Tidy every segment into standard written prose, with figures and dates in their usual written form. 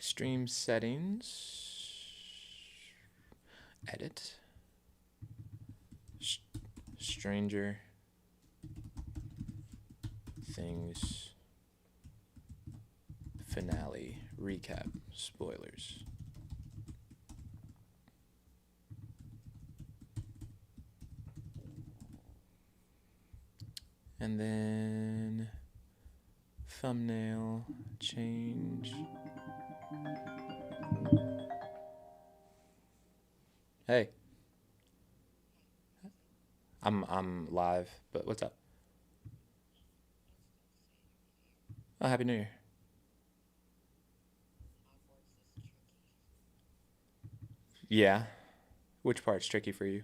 Stream settings. Edit. Stranger Things finale recap spoilers. And then thumbnail change. Hey. I'm live, but what's up? Oh, Happy New Year. Yeah. Which part's tricky for you?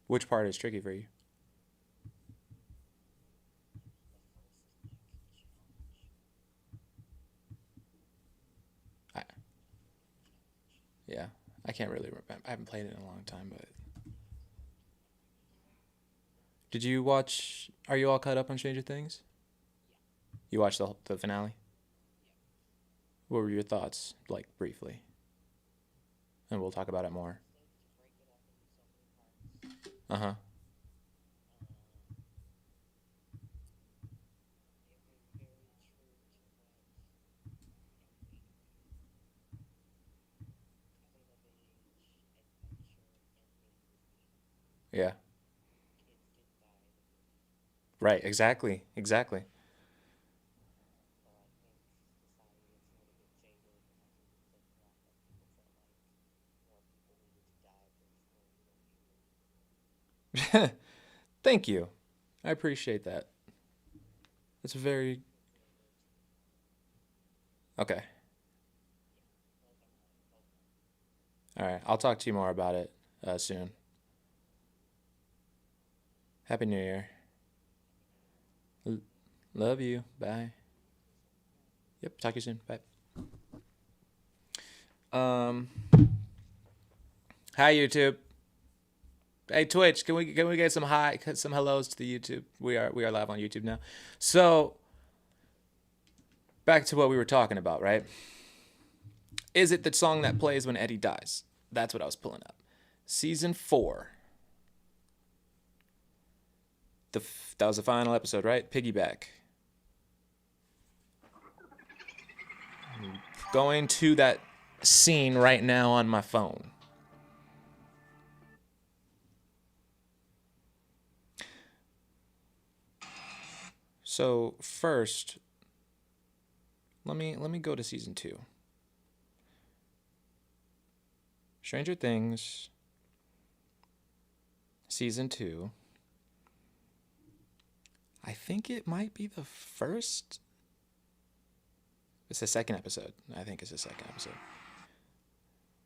Which part is tricky for you? I, yeah. I can't really remember. I haven't played it in a long time, but did you watch? Are you all caught up on Stranger Things? You watched the finale? What were your thoughts, like briefly? And we'll talk about it more. Uh huh. Yeah. Right. Exactly. Exactly. Thank you. I appreciate that. It's very okay. All right. I'll talk to you more about it soon. Happy New Year. L- Love you. Bye. Yep. Talk to you soon. Bye. Um. Hi YouTube. Hey Twitch. Can we get some hellos to the YouTube? We are live on YouTube now. So back to what we were talking about, right? Is it the song that plays when Eddie dies? That's what I was pulling up. Season 4. That was the final episode, right? Piggyback. Going to that scene right now on my phone. So first, let me go to season 2. Stranger Things, season 2. I think it might be the first. It's the second episode. I think it's the second episode.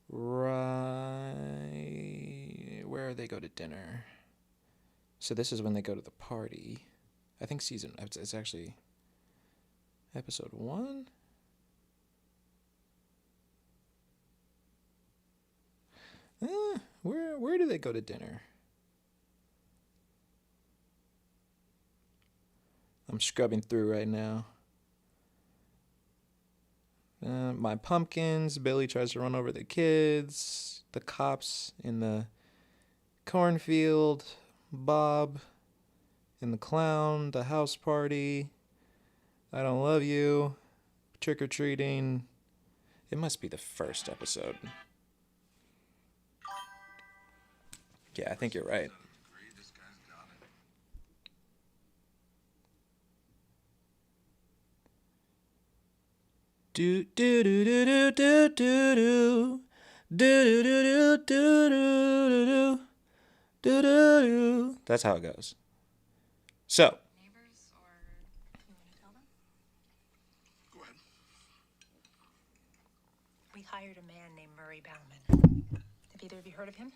Right. Where they go to dinner. So this is when they go to the party. I think it's actually episode 1. Where do they go to dinner? I'm scrubbing through right now. My pumpkins. Billy tries to run over the kids. The cops in the cornfield. Bob in the clown. The house party. I don't love you. Trick or treating. It must be the first episode. Yeah, I think you're right. Do do do do do do do do do do do do do do. That's how it goes. So. Neighbors, or you want to tell them? Go ahead. We hired a man named Murray Bauman. Have either of you heard of him?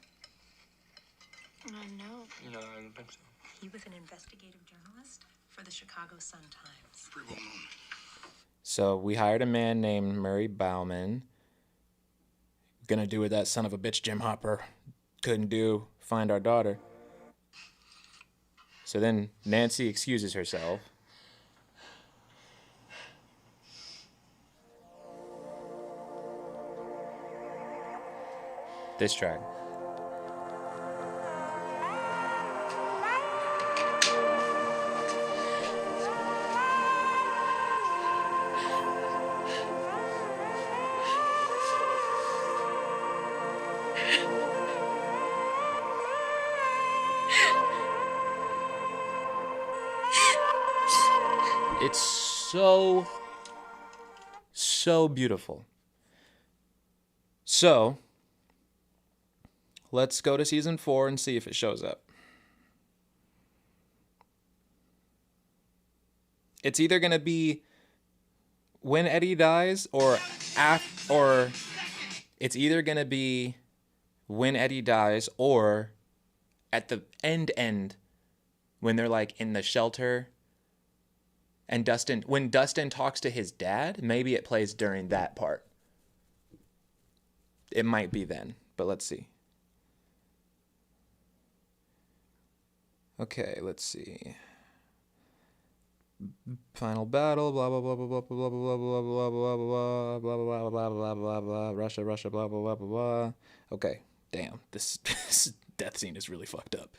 No. No, I don't think so. He was an investigative journalist for the Chicago Sun-Times. Pretty well known. So we hired a man named Murray Bauman. Gonna do what that son of a bitch Jim Hopper couldn't do, find our daughter. So then Nancy excuses herself. This track. It's so beautiful. So, let's go to season 4 and see if it shows up. It's either going to be when Eddie dies or it's either going to be when Eddie dies or at the end when they're like in the shelter and when Dustin talks to his dad, maybe it plays during that part. It might be then, but let's see. Okay, let's see. Final battle, blah blah blah blah blah blah blah blah blah blah blah blah blah blah blah blah blah blah. Russia, blah blah blah blah blah. Okay, damn, this death scene is really fucked up.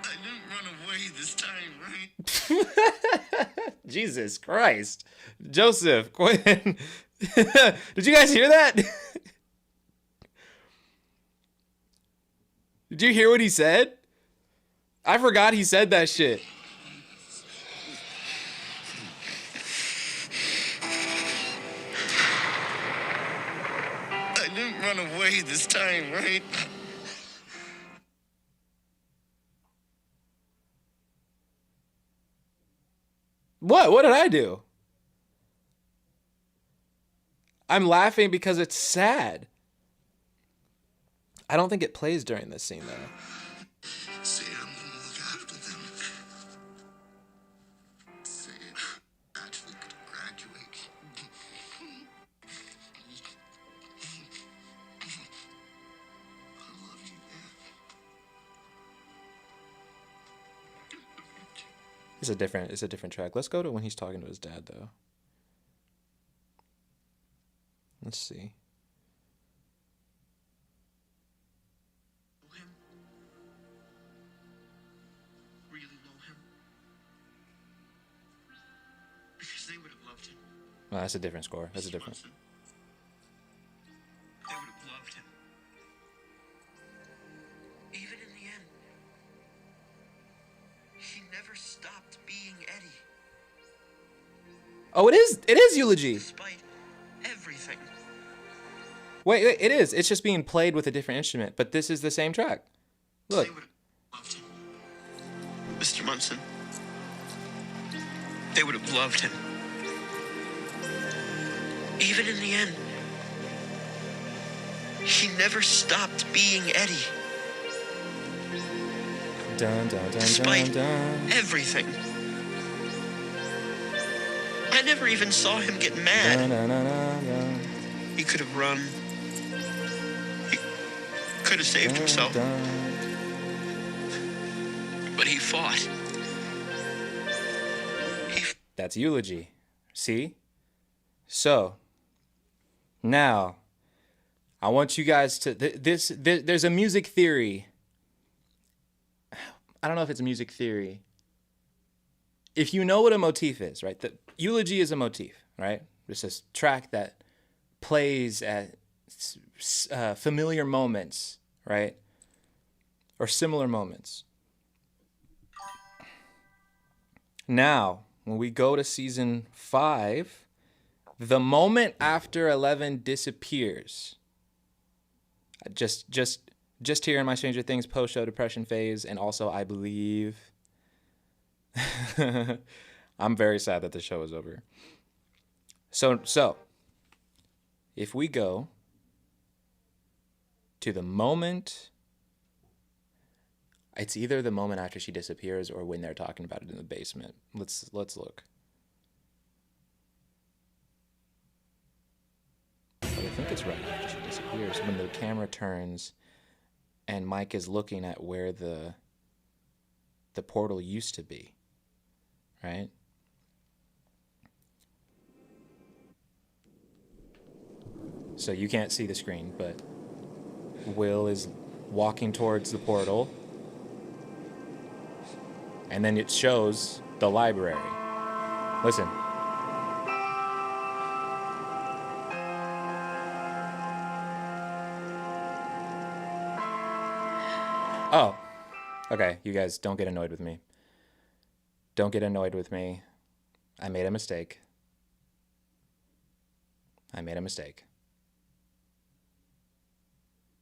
I didn't run away this time, right? Jesus Christ, Joseph, Quinn, did you guys hear that? Did you hear what he said? I forgot he said that shit. I didn't run away this time, right? What? What did I do? I'm laughing because it's sad. I don't think it plays during this scene, though. Say I'm gonna look after them. Say actually could graduate. I love you, Dad. It's a different track. Let's go to when he's talking to his dad, though. Let's see. Know him? Really know him? Because they would have loved him. Oh, that's a different score. That's a different. Munson. They would have loved him. Even in the end, he never stopped being Eddie, Oh, it is eulogy. despite everything. Wait, it is. It's just being played with a different instrument, but this is the same track. Look. They would have loved him. Mr. Munson. They would have loved him. Even in the end, he never stopped being Eddie, Dun, dun, dun, dun, despite dun. everything. I never even saw him get Dun, mad. dun, dun, dun, dun. He could have run. He could have saved himself, Dun. but he fought. That's eulogy. See? So, now, I want you guys to... There's a music theory. I don't know if it's a music theory. If you know what a motif is, right? The eulogy is a motif, right? It's this track that plays at familiar moments, right? Or similar moments. Now, when we go to season 5, the moment after 11 disappears, just here in my Stranger Things post-show depression phase, and also I believe I'm very sad that the show is over. So if we go to the moment, it's either the moment after she disappears or when they're talking about it in the basement. Let's look. But I think it's right after she disappears when the camera turns and Mike is looking at where the portal used to be, right? So you can't see the screen, but Will is walking towards the portal, and then it shows the library. Listen. Oh, okay. You guys don't get annoyed with me. Don't get annoyed with me. I made a mistake. I made a mistake.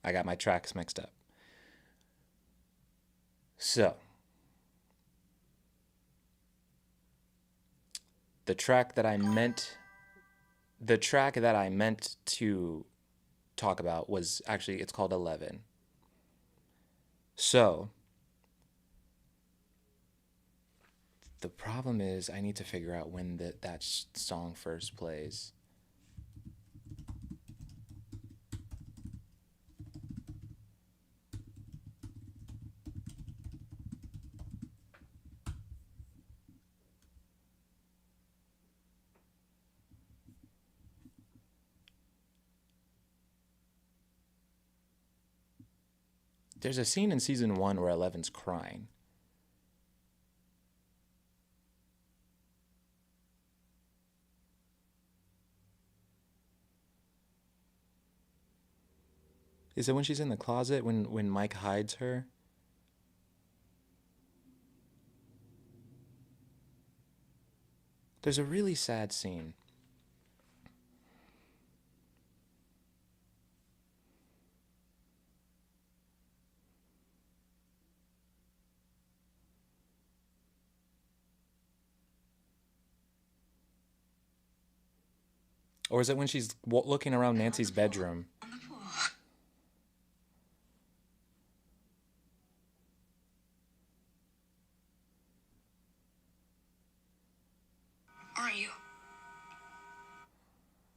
I got my tracks mixed up. So, the track that I meant to talk about was actually, it's called 11. So, the problem is I need to figure out when that song first plays. There's a scene in season 1 where Eleven's crying. Is it when she's in the closet when Mike hides her? There's a really sad scene. Or is it when she's looking around Nancy's bedroom? On the pool. Aren't you?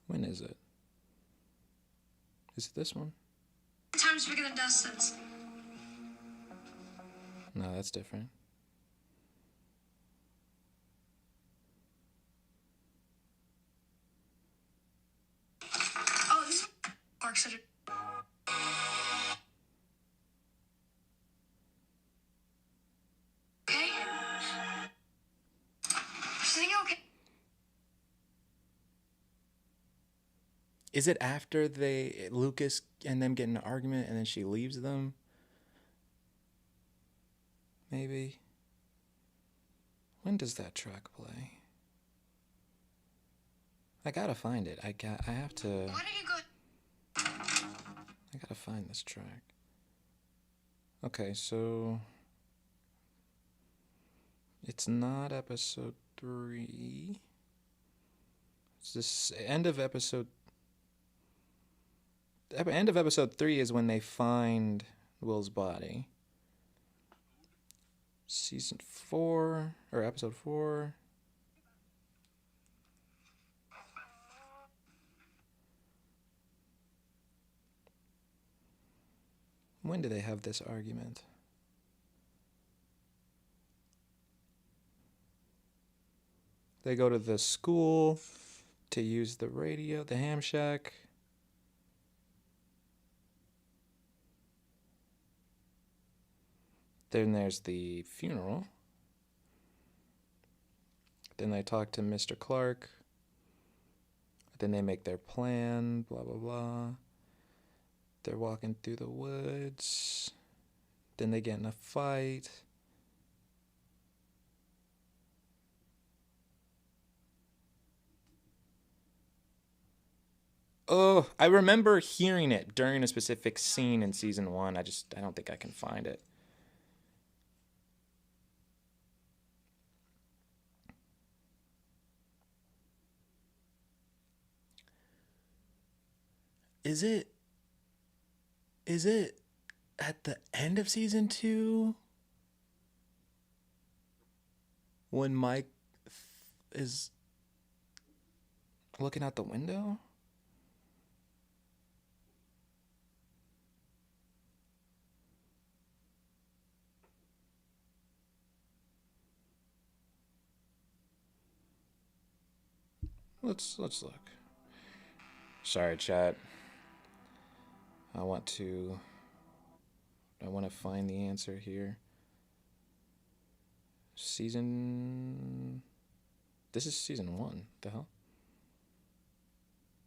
When is it? Is it this one? Time's bigger than Dustin's. No, that's different. Oh, this is Clark said it. Okay? Is everything okay? Is it after Lucas and them get in an argument and then she leaves them? Maybe. When does that track play? I gotta find it. I have to. Why don't you go? I gotta find this track. Okay, so it's not episode 3. It's this end of episode 3 is when they find Will's body. Season 4 or episode 4. When do they have this argument? They go to the school to use the radio, the ham shack. Then there's the funeral. Then they talk to Mr. Clark. Then they make their plan, blah, blah, blah. They're walking through the woods. Then they get in a fight. Oh, I remember hearing it during a specific scene in season 1. I don't think I can find it. Is it at the end of season 2 when Mike is looking out the window? let's look. Sorry, chat. I want to find the answer here. This is season 1. The hell?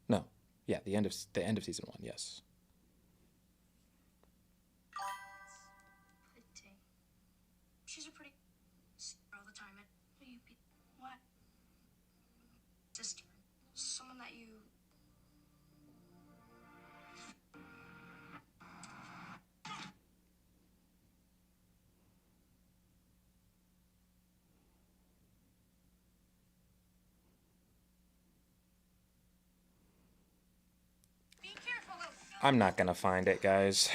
No. Yeah, the end of season 1. Yes. She's a pretty all the time. What? Sister. Someone that you. Be careful. I'm not gonna find it, guys.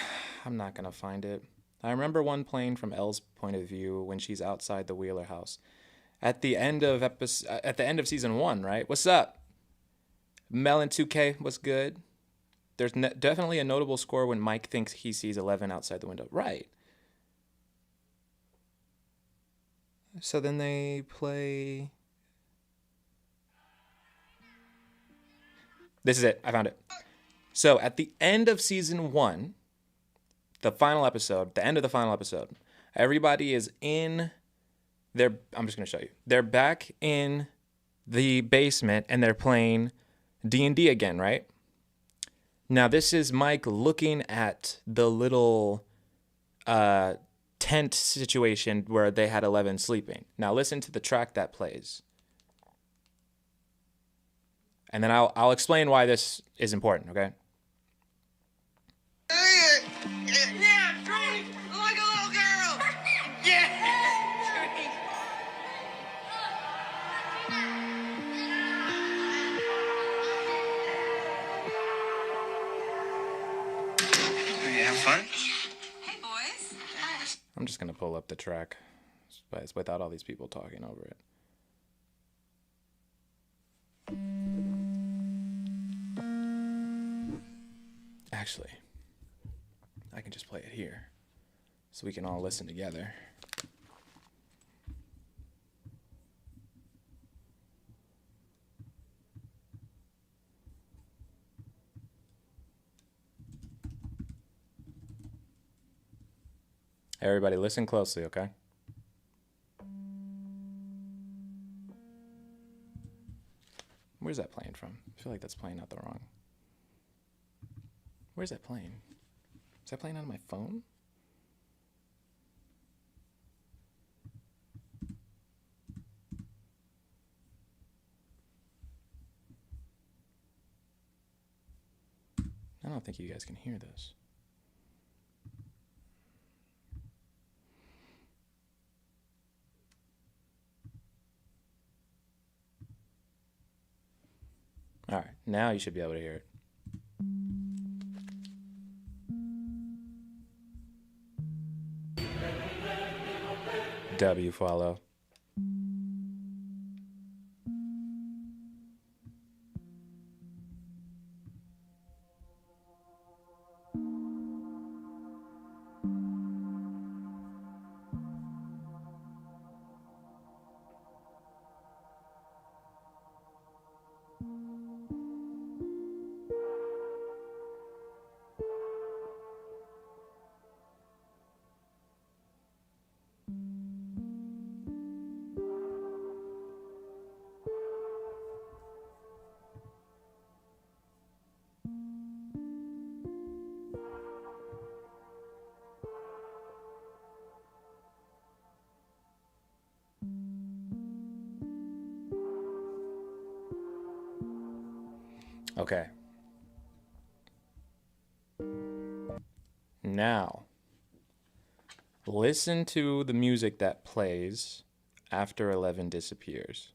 I'm not gonna find it. I remember one playing from Elle's point of view when she's outside the Wheeler house. At the end of season 1, right? What's up? Melon 2K, what's good? There's definitely a notable score when Mike thinks he sees 11 outside the window. Right. So then they play. This is it. I found it. So at the end of season 1, the end of the final episode, everybody is in I'm just going to show you. They're back in the basement and they're playing D&D again, right? Now this is Mike looking at the little tent situation where they had 11 sleeping. Now listen to the track that plays. And then I'll explain why this is important, okay? Yeah, drink like a little girl. Yeah, drink. You have fun? Hey, boys. I'm just going to pull up the track without all these people talking over it. Actually, I can just play it here so we can all listen together. Everybody listen closely, okay? Where's that playing from? I feel like that's playing out the wrong. Where's that playing? Is that playing on my phone? I don't think you guys can hear this. All right, now you should be able to hear it. W follow. Okay. Now, listen to the music that plays after 11 disappears.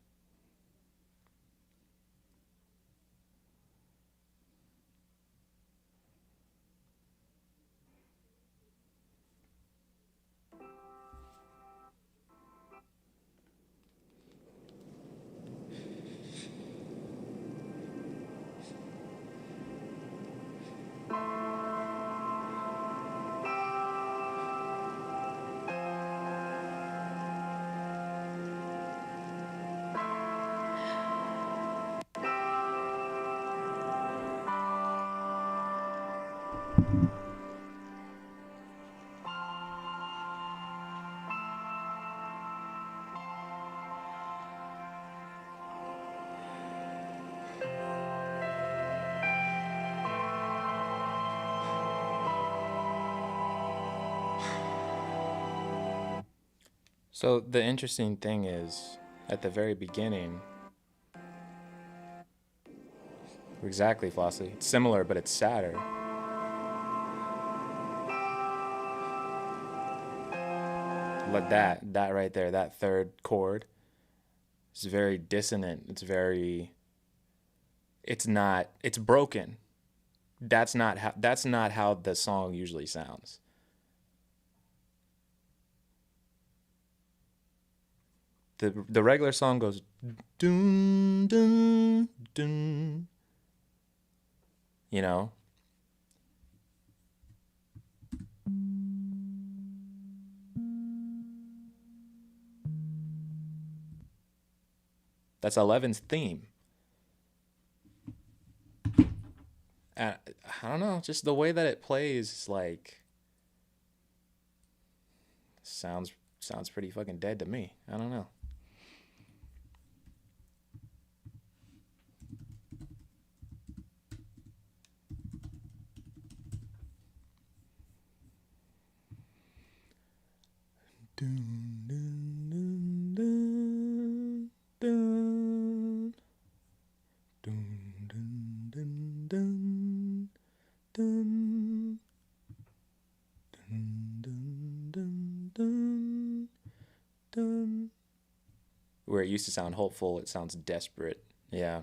So the interesting thing is, at the very beginning, exactly, Flossie. It's similar, but it's sadder. Like that right there, that third chord is very dissonant. It's broken. That's not how the song usually sounds. The regular song goes dun dun dun, you know? That's Eleven's theme. And I don't know, just the way that it plays, like, sounds pretty fucking dead to me. I don't know. Dun, dun, dun, dun, dun, dun, dun, dun, dun, dun, dun, dun, dun, dun. Where it used to sound hopeful, it sounds desperate. Yeah.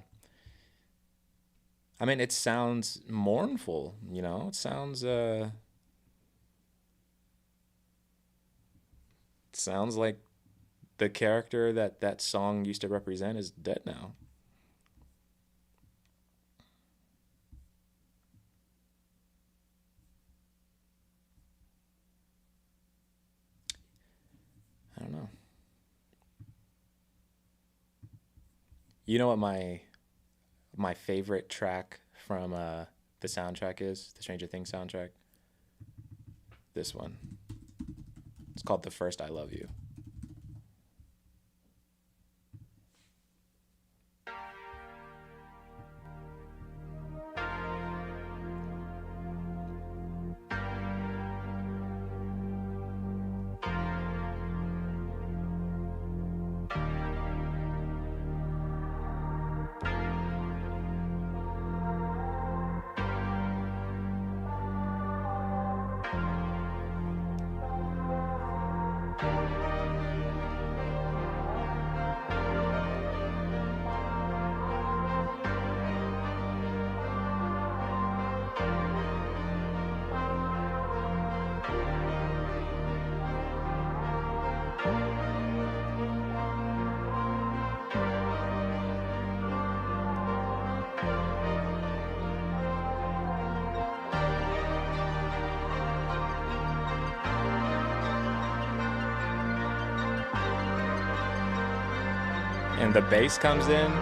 I mean, it sounds mournful, you know? It sounds like the character that song used to represent is dead now. I don't know. You know what my favorite track from the soundtrack is? The Stranger Things soundtrack? This one. It's called The First I Love You. And the bass comes in.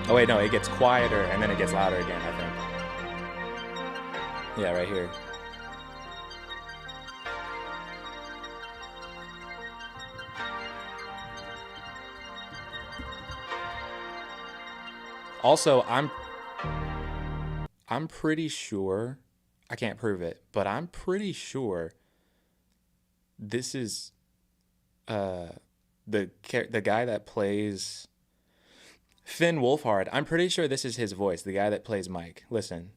Oh wait, no, it gets quieter and then it gets louder again, I think. Yeah, right here. Also, I'm pretty sure, I can't prove it, but I'm pretty sure this is the guy that plays Finn Wolfhard. I'm pretty sure this is his voice, the guy that plays Mike. Listen.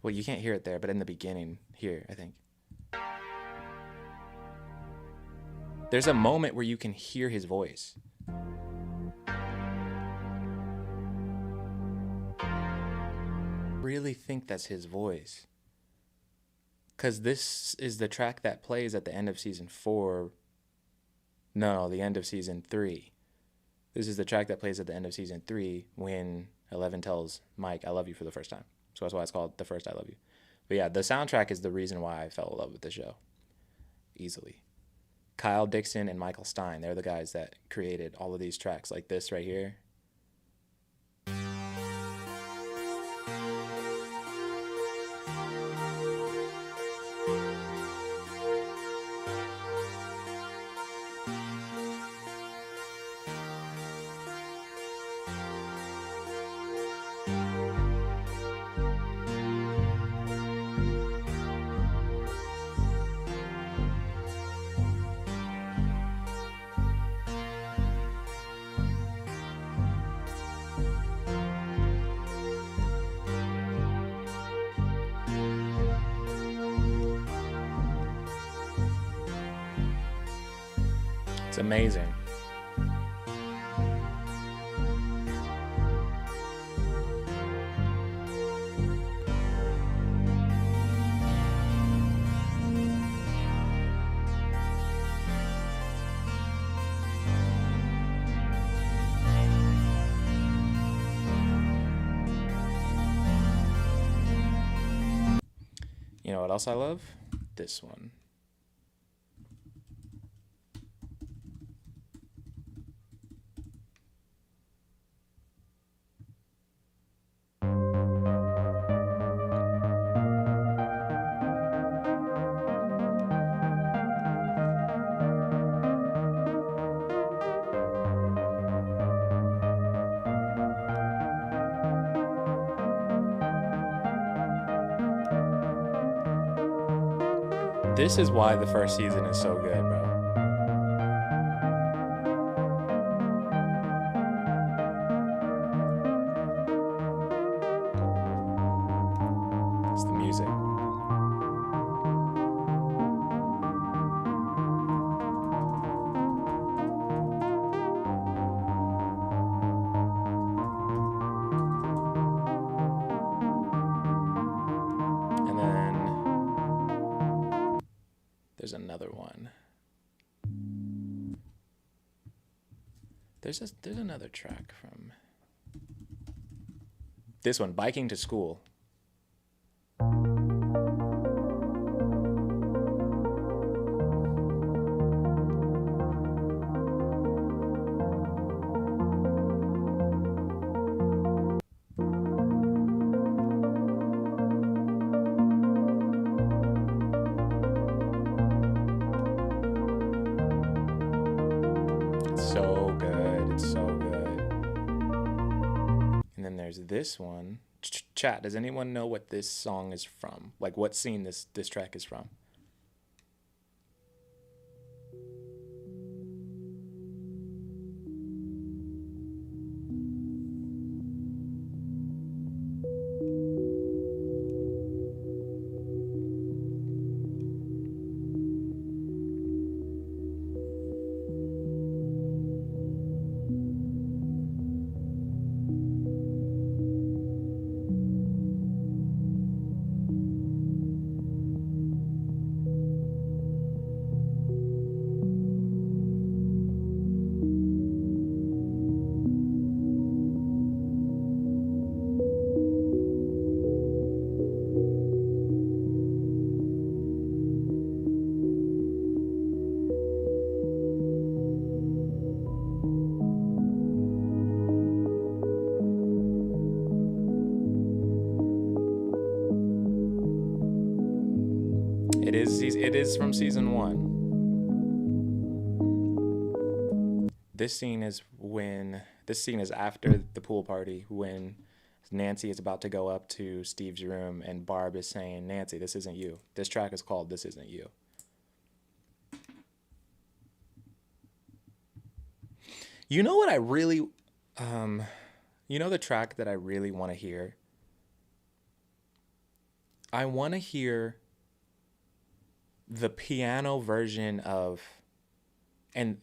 Well, you can't hear it there, but in the beginning here, I think. There's a moment where you can hear his voice. Really think that's his voice. Because this is the track that plays at the end of season 4. No, the end of season 3. This is the track that plays at the end of season 3 when Eleven tells Mike, I love you for the first time. So that's why it's called The First I Love You. But yeah, the soundtrack is the reason why I fell in love with the show. Easily. Kyle Dixon and Michael Stein, they're the guys that created all of these tracks, like this right here. It's amazing. You know what else I love? This one. This is why the first season is so good, bro. It's the music. And then there's another one. There's another track from this one, Biking to School. So good. It's so good. And then there's this one. Chat, does anyone know what this song is from? Like what scene this track is from? It is from season 1. This scene is after the pool party when Nancy is about to go up to Steve's room and Barb is saying, Nancy, this isn't you. This track is called This Isn't You. You know what I really, you know the track that I really want to hear? I want to hear the piano version of, I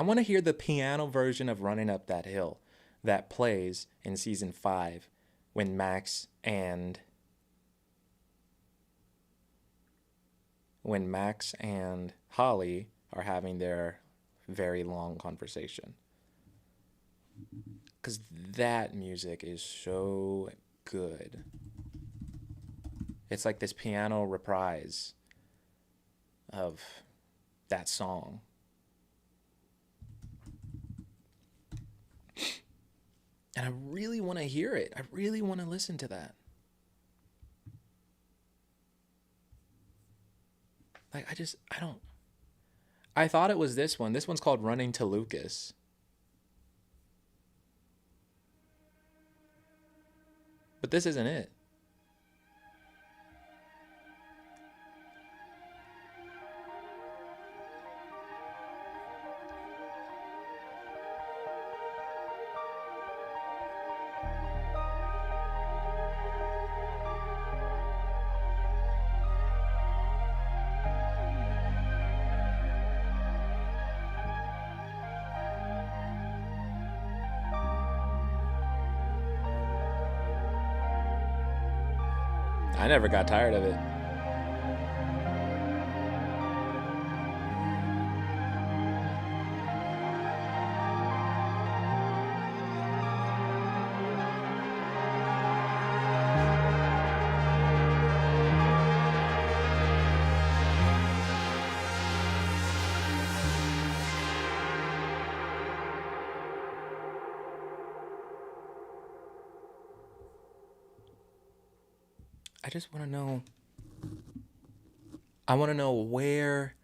want to hear the piano version of Running Up That Hill that plays in season 5 when Max and Holly are having their very long conversation. because that music is so good. It's like this piano reprise of that song. And I really want to hear it. I really want to listen to that. Like, I thought it was this one. This one's called Running to Lucas. But this isn't it. I never got tired of it. I just want to know. I want to know where.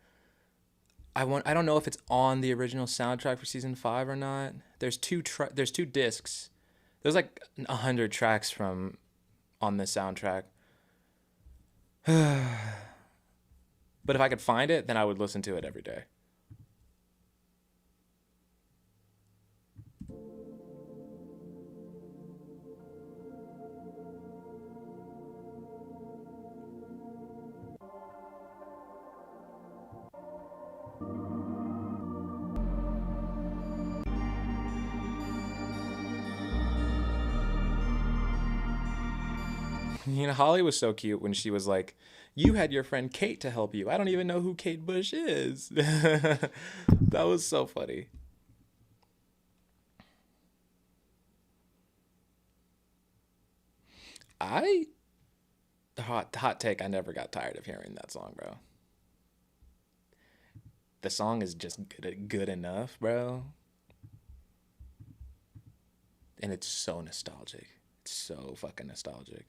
I don't know if it's on the original soundtrack for season 5 or not. There's two discs. There's like 100 tracks from on this soundtrack. But if I could find it, then I would listen to it every day. You know, Holly was so cute when she was like, "You had your friend Kate to help you. I don't even know who Kate Bush is." That was so funny. Hot take, I never got tired of hearing that song, bro. The song is just good enough, bro. And it's so nostalgic. It's so fucking nostalgic.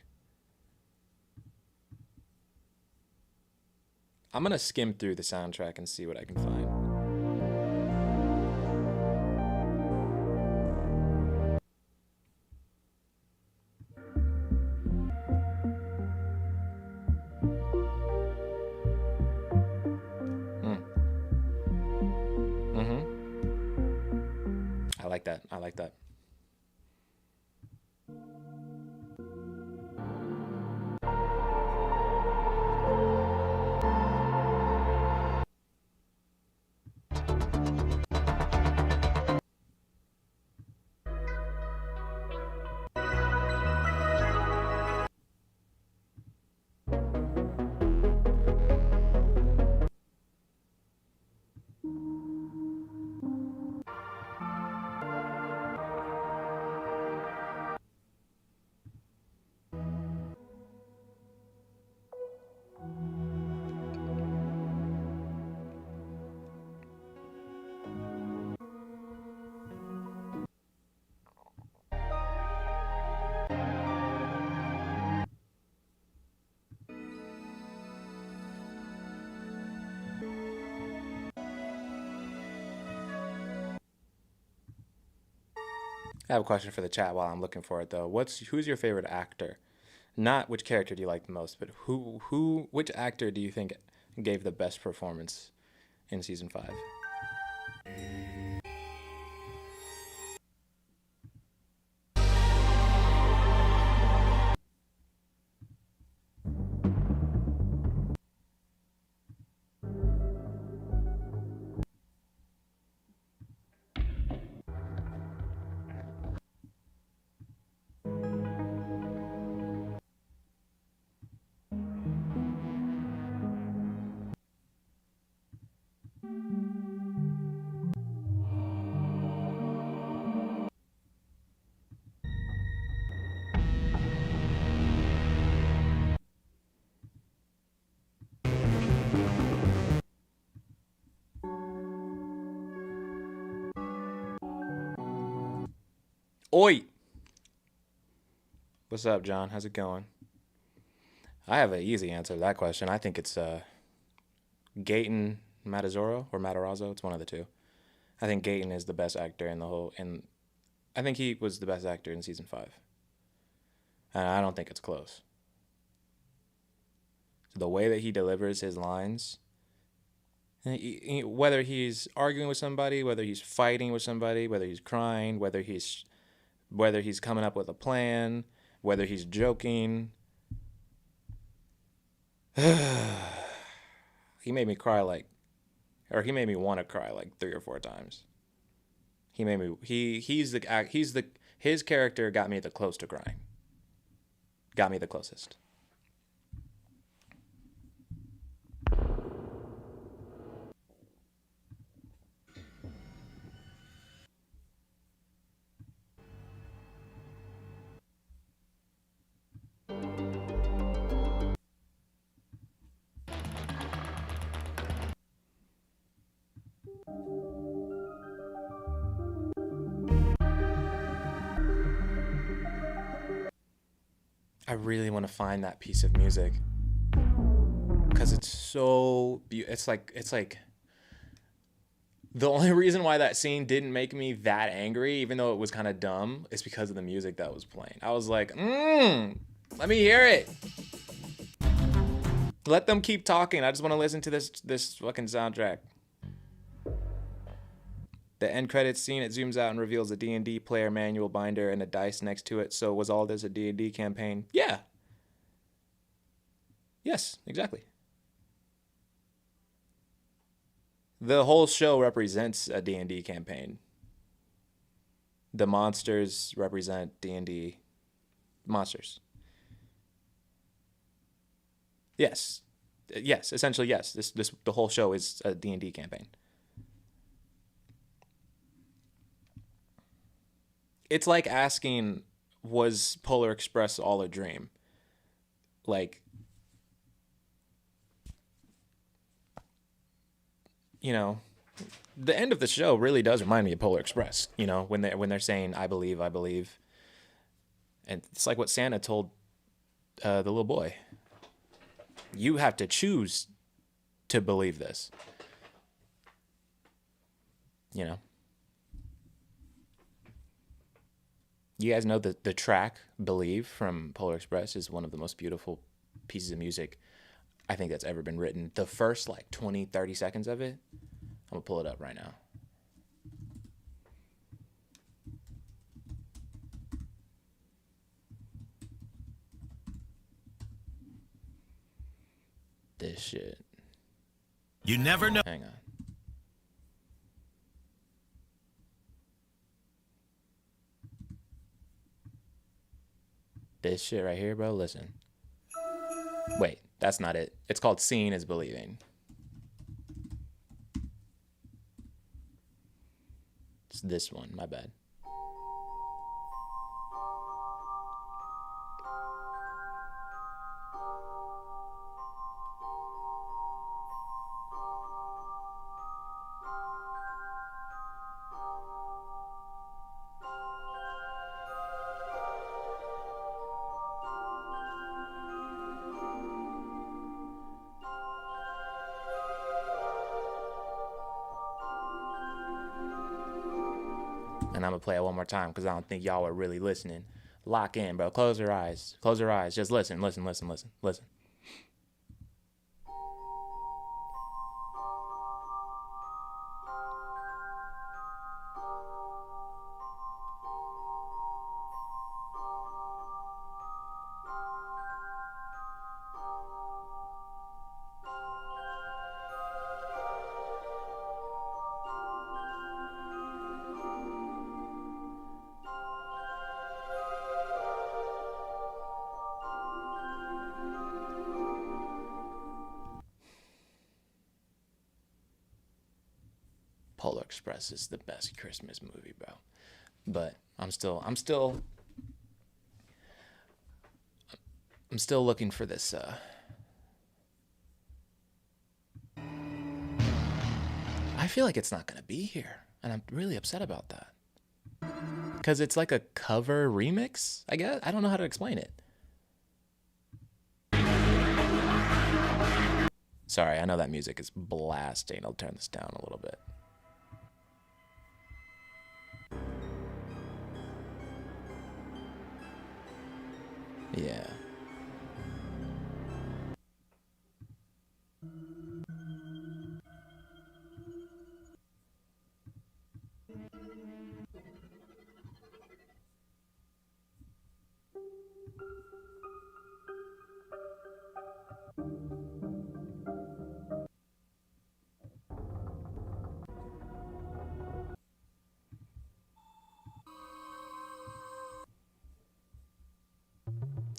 I'm gonna skim through the soundtrack and see what I can find. I like that. I like that. I have a question for the chat while I'm looking for it though. Who's your favorite actor? Not which character do you like the most, but which actor do you think gave the best performance in season 5? Oi! What's up, John? How's it going? I have an easy answer to that question. I think it's Gaten Matarazzo or Matarazzo. It's one of the two. I think Gaten is the best actor in the whole. And I think he was the best actor in season 5. And I don't think it's close. The way that he delivers his lines, whether he's arguing with somebody, whether he's fighting with somebody, whether he's crying, whether he's coming up with a plan, whether he's joking. He made me cry he made me want to cry like 3 or 4 times. He made me his character got me the close to crying. Got me the closest. I really want to find that piece of music because it's so it's like the only reason why that scene didn't make me that angry, even though it was kind of dumb, is because of the music that was playing. I was like, let me hear it. Let them keep talking. I just want to listen to this fucking soundtrack. The end credits scene, it zooms out and reveals a D&D player manual binder and a dice next to it. So was all this a D&D campaign? Yeah. Yes, exactly. The whole show represents a D&D campaign. The monsters represent D&D monsters. Yes. Yes, essentially yes. The whole show is a D&D campaign. It's like asking, was Polar Express all a dream? Like, you know, the end of the show really does remind me of Polar Express. You know, when they're saying, I believe, and it's like what Santa told the little boy. You have to choose to believe this. You know. You guys know that the track Believe from Polar Express is one of the most beautiful pieces of music I think that's ever been written. The first 20, 30 seconds of it, I'm going to pull it up right now. This shit. You never know. Hang on. This shit right here, bro, listen. Wait, that's not it. It's called Seeing is Believing. It's this one, my bad. And I'm gonna play it one more time because I don't think y'all are really listening. Lock in, bro. Close your eyes. Close your eyes. Just listen. Listen. Polar Express is the best Christmas movie, bro. But I'm still looking for this I feel like it's not gonna be here, and I'm really upset about that. Because it's like a cover remix, I guess. I don't know how to explain it. Sorry, I know that music is blasting. I'll turn this down a little bit. Yeah.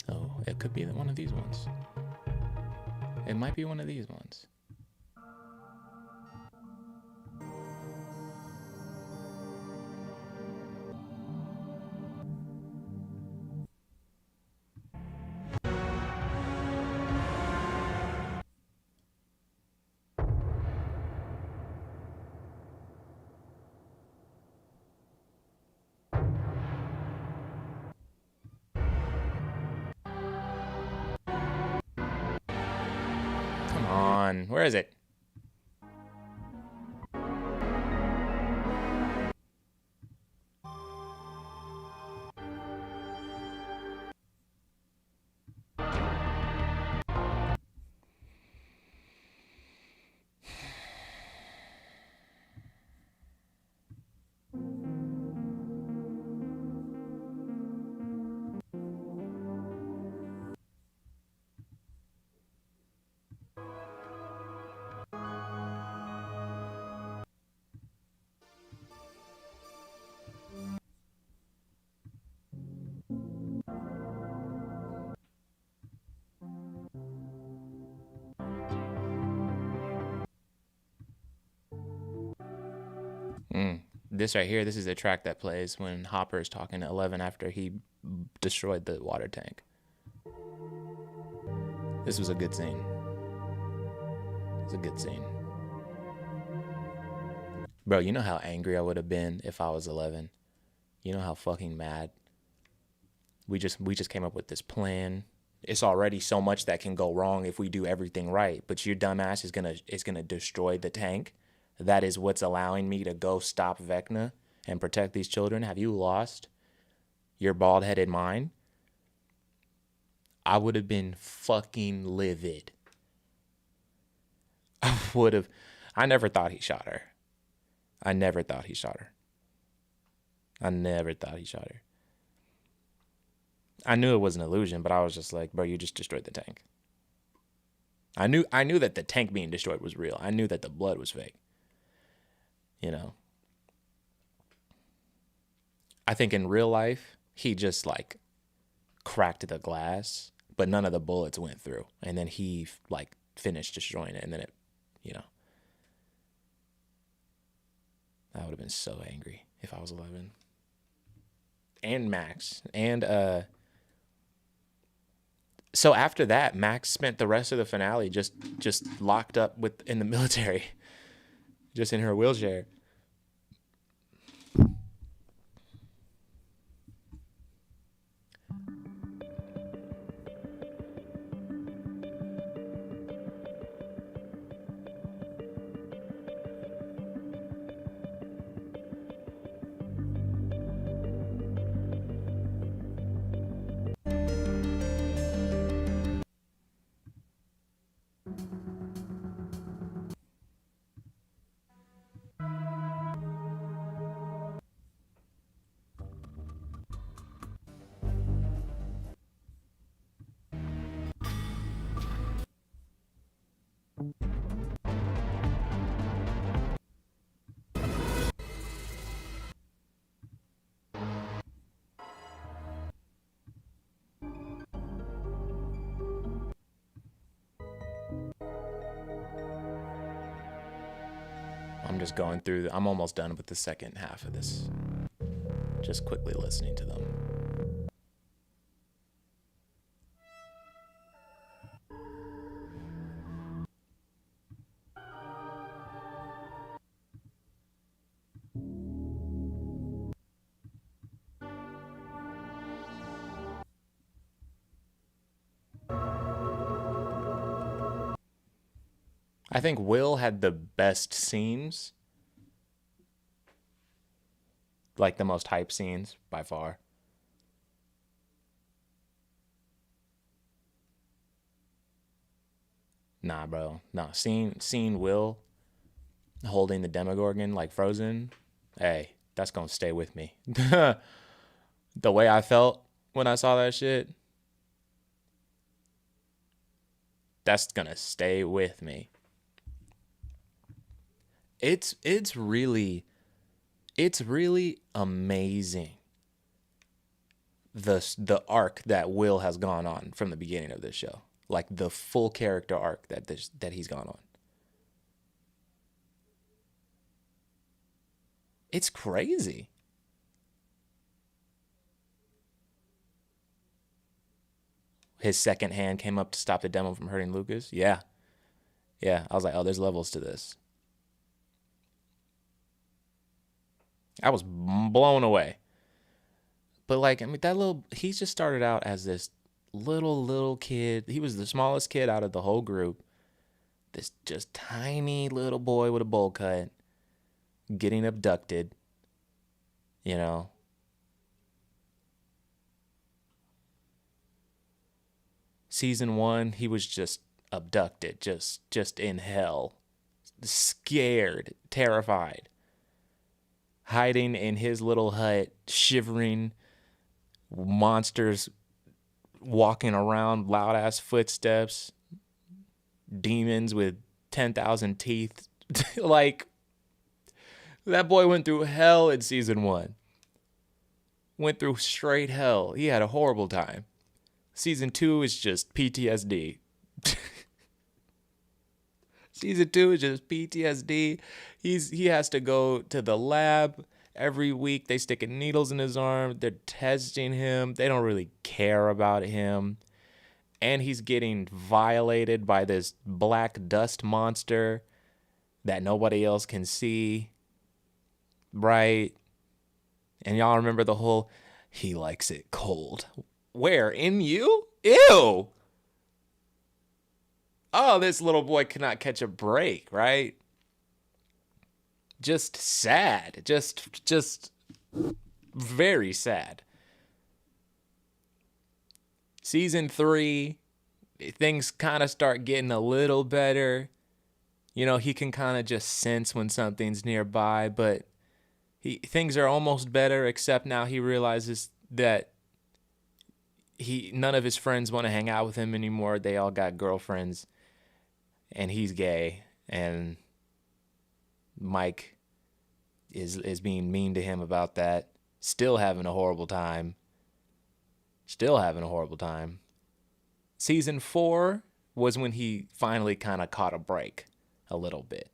Oh, it could be one of these ones. It might be one of these ones. Come on, where is it? This right here, this is a track that plays when Hopper is talking to Eleven after he destroyed the water tank. This was a good scene. It's a good scene. Bro, you know how angry I would have been if I was 11? You know how fucking mad? We just came up with this plan. It's already so much that can go wrong if we do everything right, but your dumbass is gonna destroy the tank. That is what's allowing me to go stop Vecna and protect these children. Have you lost your bald-headed mind? I would have been fucking livid. I never thought he shot her. I never thought he shot her. I knew it was an illusion, but I was just like, bro, you just destroyed the tank. I knew that the tank being destroyed was real. I knew that the blood was fake. You know, I think in real life, he just like cracked the glass, but none of the bullets went through. And then he like finished destroying it. And then it, you know, I would have been so angry if I was 11. And Max. And so after that, Max spent the rest of the finale just locked up in the military. Just in her wheelchair. I'm just going through. I'm almost done with the second half of this. Just quickly listening to them. I think Will had the best scenes, like the most hype scenes by far. Nah, bro. Nah, seeing Will holding the Demogorgon like Frozen, hey, that's gonna stay with me. The way I felt when I saw that shit, that's gonna stay with me. It's really amazing the arc that Will has gone on from the beginning of this show. Like the full character arc that he's gone on. It's crazy. His second hand came up to stop the demo from hurting Lucas. Yeah. Yeah, I was like, oh, there's levels to this. I was blown away. But like, I mean, he just started out as this little kid. He was the smallest kid out of the whole group. This just tiny little boy with a bowl cut getting abducted, you know. Season 1, he was just abducted, just in hell, scared, terrified, hiding in his little hut, shivering, monsters walking around, loud ass footsteps, demons with 10,000 teeth. Like, that boy went through hell in season 1. Went through straight hell. He had a horrible time. Season 2 is just PTSD. Season 2 is just PTSD. He has to go to the lab every week. They sticking needles in his arm. They're testing him. They don't really care about him. And he's getting violated by this black dust monster that nobody else can see. Right? And y'all remember the whole, he likes it cold. Where? In you? Ew! Oh, this little boy cannot catch a break, right? Just sad. Just very sad. Season 3, things kind of start getting a little better. You know, he can kind of just sense when something's nearby, but things are almost better, except now he realizes that none of his friends want to hang out with him anymore. They all got girlfriends, and he's gay, and Mike is being mean to him about that. Still having a horrible time. Season 4 was when he finally kind of caught a break a little bit.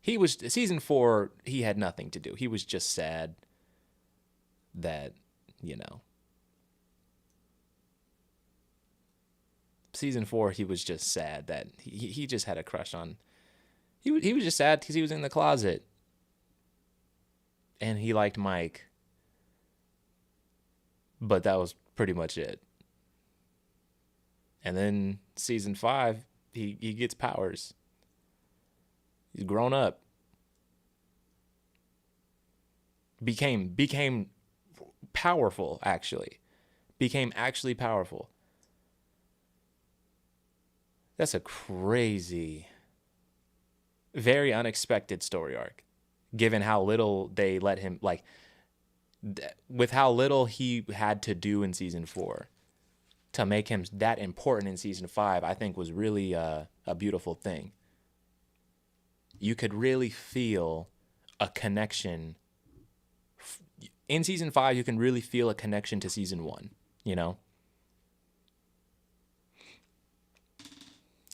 Season 4, he had nothing to do. He was just sad that, you know. Season 4, he was just sad that he just had a crush on. He was just sad because he was in the closet. And he liked Mike. But that was pretty much it. And then season 5, he gets powers. He's grown up. Became powerful, actually. Became actually powerful. That's a crazy, very unexpected story arc, given how little they let him, like, with how little he had to do in season 4 to make him that important in season 5, I think was really a beautiful thing. You could really feel a connection. In season 5, you can really feel a connection to season 1, you know?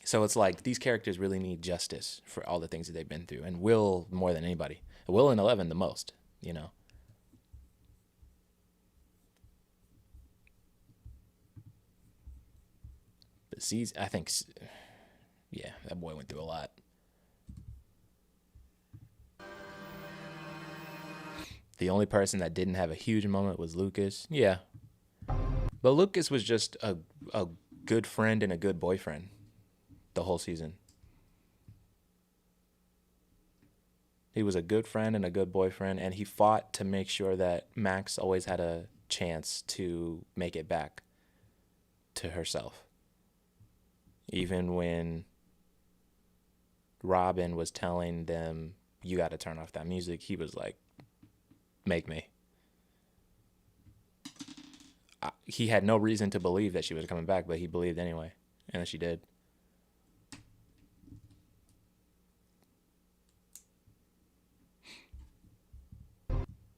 So it's like these characters really need justice for all the things that they've been through. And Will more than anybody. Will and Eleven the most, you know? But I think, yeah, that boy went through a lot. The only person that didn't have a huge moment was Lucas. Yeah. But Lucas was just a good friend and a good boyfriend the whole season. He was a good friend and a good boyfriend, and he fought to make sure that Max always had a chance to make it back to herself. Even when Robin was telling them, you got to turn off that music, he was like, make me. He had no reason to believe that she was coming back, but he believed anyway, and she did.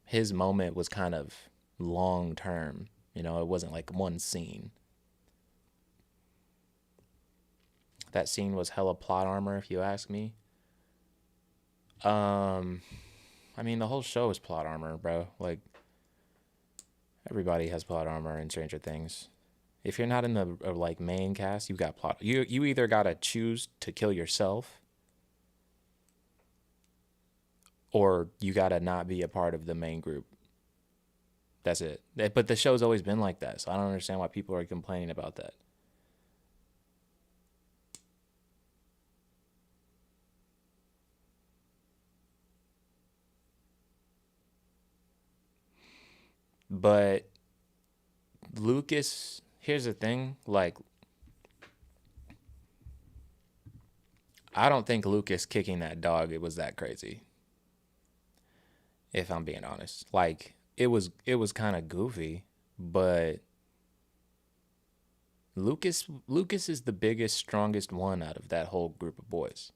His moment was kind of long term, you know, it wasn't like one scene. That scene was hella plot armor, if you ask me. I mean, the whole show is plot armor, bro. Like, everybody has plot armor in Stranger Things. If you're not in the like main cast, you got plot. You either gotta choose to kill yourself, or you gotta not be a part of the main group. That's it. But the show's always been like that, so I don't understand why people are complaining about that. But Lucas, here's the thing, like, I don't think Lucas kicking that dog, it was that crazy. If I'm being honest. Like, it was kind of goofy, but Lucas is the biggest, strongest one out of that whole group of boys.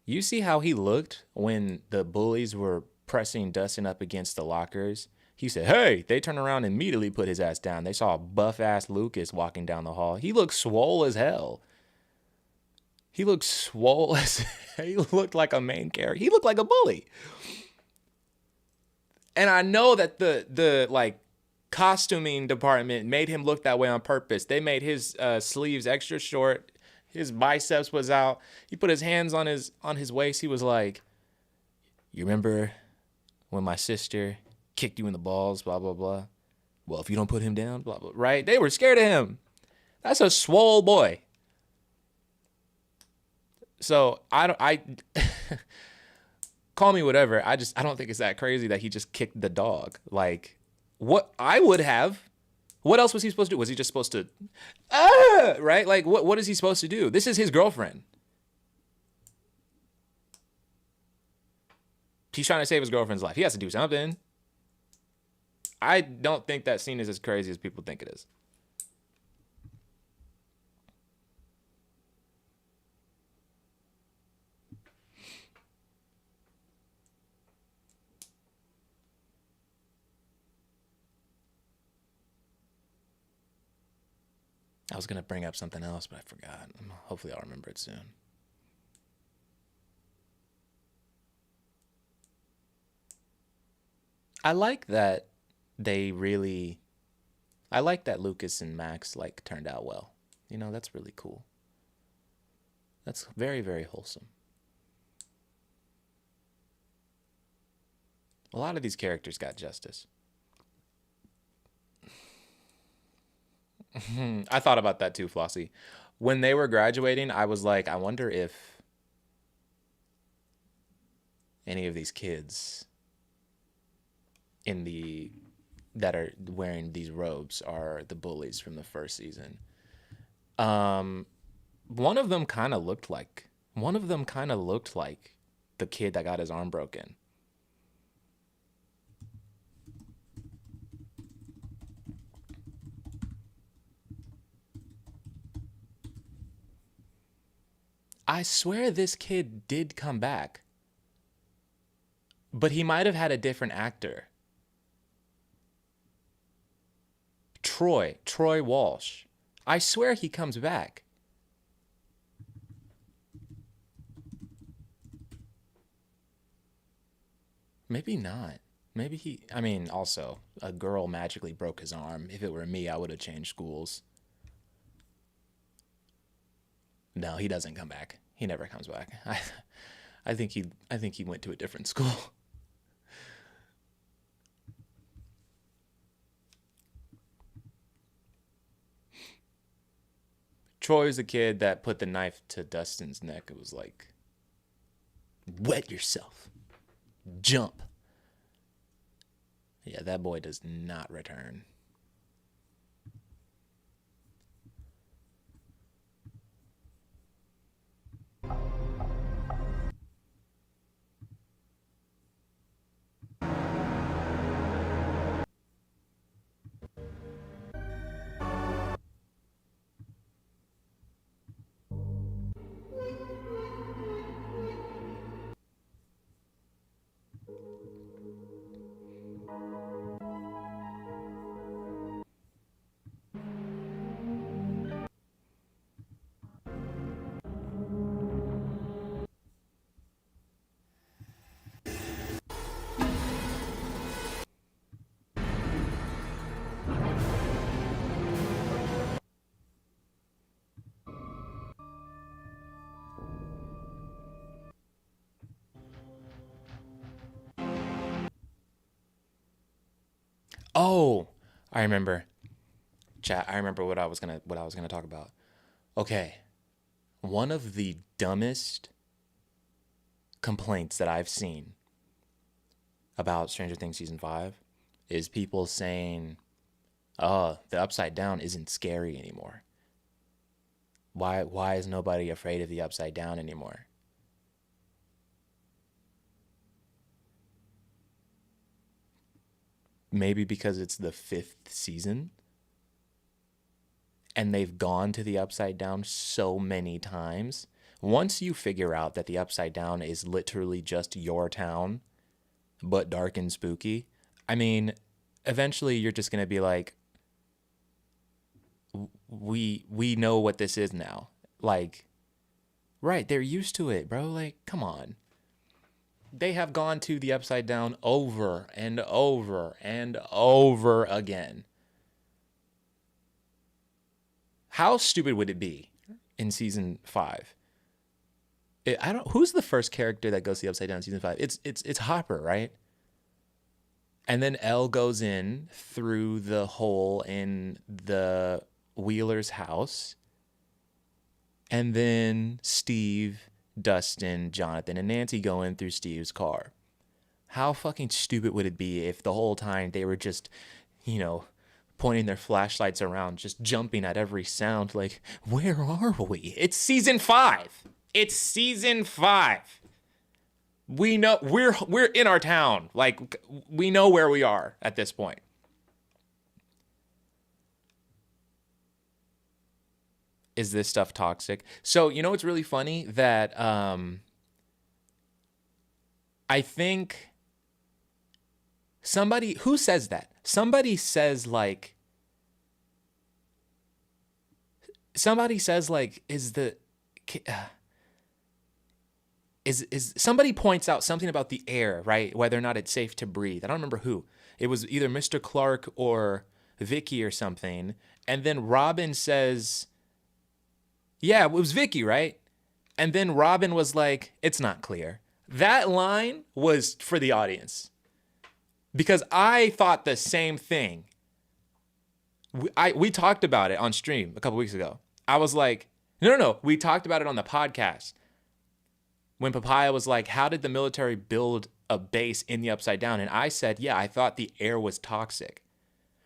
You see how he looked when the bullies were pressing Dustin up against the lockers? He said, hey, they turned around and immediately put his ass down. They saw a buff-ass Lucas walking down the hall. He looked swole as hell. He looked swole as he looked like a main character. He looked like a bully. And I know that the like costuming department made him look that way on purpose. They made his sleeves extra short. His biceps was out. He put his hands on his waist. He was like, you remember when my sister kicked you in the balls, blah, blah, blah. Well, if you don't put him down, blah, blah, right? They were scared of him. That's a swole boy. So I call me whatever. I don't think it's that crazy that he just kicked the dog. Like, what I would have. What else was he supposed to do? Was he just supposed to, right? Like, what is he supposed to do? This is his girlfriend. He's trying to save his girlfriend's life. He has to do something. I don't think that scene is as crazy as people think it is. I was going to bring up something else, but I forgot. Hopefully I'll remember it soon. I like that I like that Lucas and Max like turned out well. You know, that's really cool. That's very, very wholesome. A lot of these characters got justice. I thought about that too, Flossie. When they were graduating, I was like, I wonder if any of these kids that are wearing these robes are the bullies from the first season. One of them kind of looked like the kid that got his arm broken. I swear this kid did come back, but he might have had a different actor. Troy Walsh. I swear he comes back. Maybe not. Also, a girl magically broke his arm. If it were me, I would have changed schools. No, he doesn't come back. He never comes back. I think he went to a different school. Troy's the kid that put the knife to Dustin's neck. It was like, Wet yourself. Jump. Yeah, that boy does not return. Oh, I remember. Chat, I remember what I was gonna talk about. Okay. One of the dumbest complaints that I've seen about Stranger Things season 5 is people saying, "Oh, the Upside Down isn't scary anymore. Why is nobody afraid of the Upside Down anymore?" Maybe because it's the 5th season and they've gone to the Upside Down so many times. Once you figure out that the Upside Down is literally just your town, but dark and spooky, I mean, eventually you're just going to be like, we know what this is now. Like, right, they're used to it, bro. Like, come on. They have gone to the Upside Down over and over and over again. How stupid would it be in season 5? Who's the first character that goes to the Upside Down in season 5? It's Hopper, right? And then Elle goes in through the hole in the Wheeler's house. And then Steve, Dustin, Jonathan, and Nancy go in through Steve's car. How fucking stupid would it be if the whole time they were just, pointing their flashlights around, just jumping at every sound, like, where are we? It's season 5. It's season 5. We know we're in our town. Like, we know where we are at this point. Is this stuff toxic? So, it's really funny that I think who says that? Somebody says like, is somebody points out something about the air, right? Whether or not it's safe to breathe. I don't remember who. It was either Mr. Clark or Vicky or something. And then Robin says, yeah, it was Vicky, right? And then Robin was like, it's not clear. That line was for the audience. Because I thought the same thing. We talked about it on stream a couple weeks ago. I was like, no. We talked about it on the podcast. When Papaya was like, how did the military build a base in the Upside Down? And I said, yeah, I thought the air was toxic.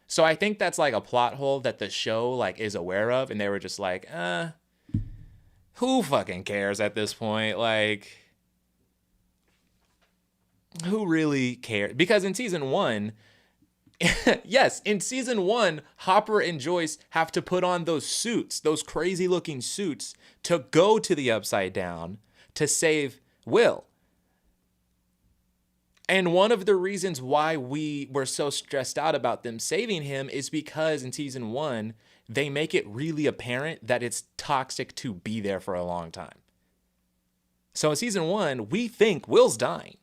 So I think that's like a plot hole that the show like is aware of. And they were just like, who fucking cares at this point? Like, who really cares? Because in season 1, yes, in season 1, Hopper and Joyce have to put on those suits, those crazy looking suits, to go to the Upside Down to save Will. And one of the reasons why we were so stressed out about them saving him is because in season 1, they make it really apparent that it's toxic to be there for a long time. So in season 1, we think Will's dying.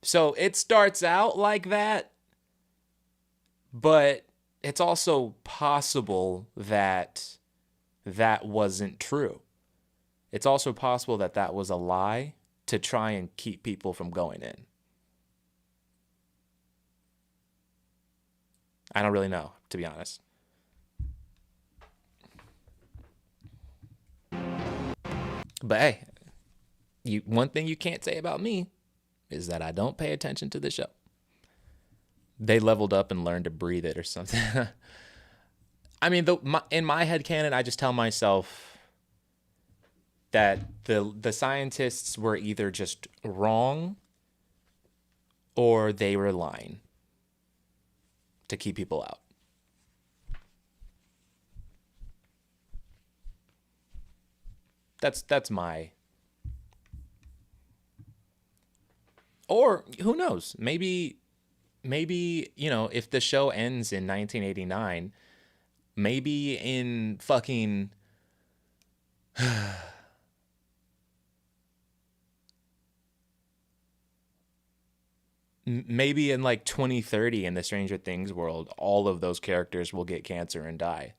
So it starts out like that, but it's also possible that that wasn't true. It's also possible that that was a lie to try and keep people from going in. I don't really know, to be honest. But hey, one thing you can't say about me is that I don't pay attention to the show. They leveled up and learned to breathe it or something. I mean, in my head canon, I just tell myself that the scientists were either just wrong or they were lying to keep people out. That's my... Or who knows? Maybe, you know, if the show ends in 1989, maybe in fucking maybe in like 2030 in the Stranger Things world, all of those characters will get cancer and die.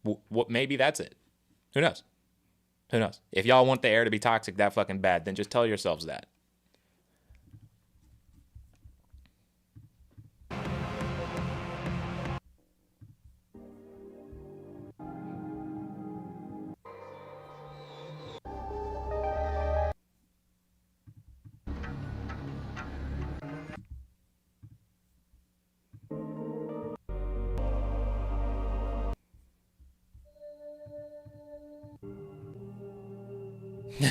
What? Maybe that's it. Who knows? Who knows? If y'all want the air to be toxic that fucking bad, then just tell yourselves that.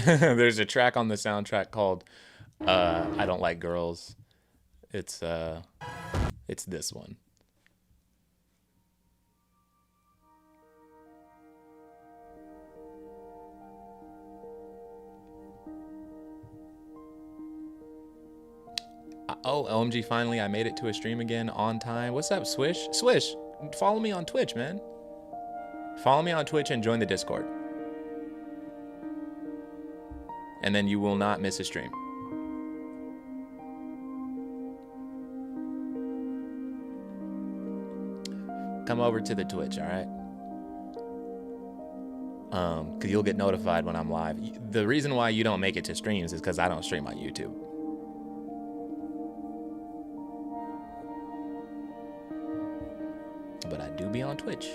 There's a track on the soundtrack called I Don't Like Girls. It's this one. Oh, OMG, finally I made it to a stream again on time. What's up, Swish? Swish, follow me on Twitch, man. Follow me on Twitch and join the Discord. And then you will not miss a stream. Come over to the Twitch, all right? Because you'll get notified when I'm live. The reason why you don't make it to streams is because I don't stream on YouTube. But I do be on Twitch.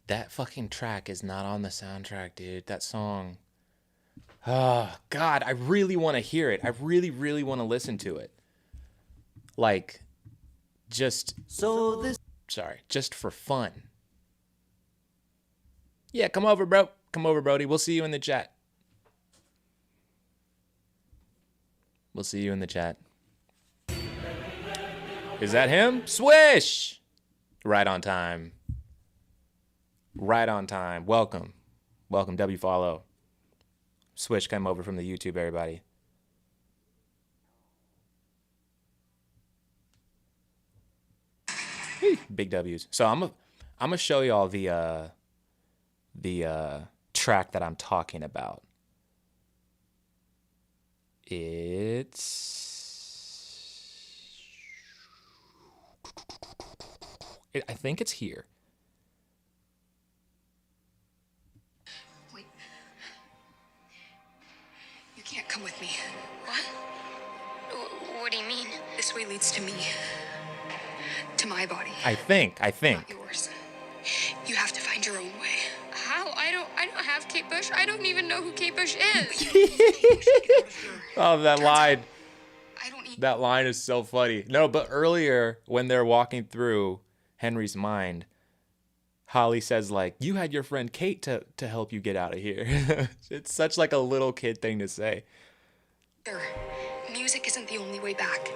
That fucking track is not on the soundtrack, dude. That song. Oh, God, I really want to hear it. I really, really want to listen to it. Like, just... Sorry, just for fun. Yeah, come over, bro. Come over, Brody. We'll see you in the chat. We'll see you in the chat. Is that him? Swish! Right on time. Right on time. Welcome. Welcome, W Follow. Swish came over from the YouTube, everybody. Big W's. So I'm gonna show y'all the track that I'm talking about. I think it's here. Wait. You can't come with me. What? What do you mean? This way leads to me. To my body. I think. Not yours. You have to find your own way. How? I don't have Kate Bush. I don't even know who Kate Bush is. Oh, that line. I don't need... That line is so funny. No, but earlier when they're walking through Henry's mind, Holly says like, "You had your friend Kate to help you get out of here." It's such like a little kid thing to say. Music isn't the only way back.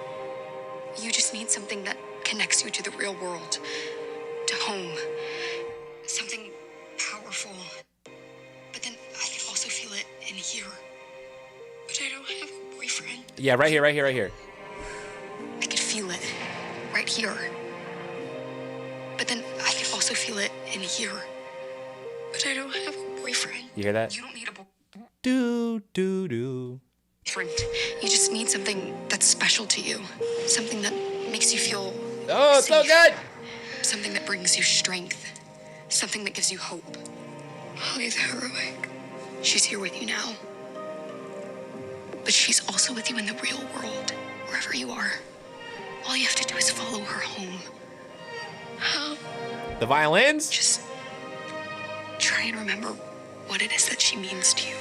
You just need something that connects you to the real world, to home. Something powerful. But then I can also feel it in here. But I don't have a boyfriend. Yeah, right here. I could feel it right here. But then I can also feel it in here. But I don't have a boyfriend. You hear that? You don't need a boyfriend. Do do do. different. You just need something that's special to you. Something that makes you feel Oh, it's so safe. good. Something that brings you strength. Something that gives you hope. Holly's heroic. She's here with you now. But she's also with you in the real world, wherever you are. All you have to do is follow her home. How? The violins? Just try and remember what it is that she means to you.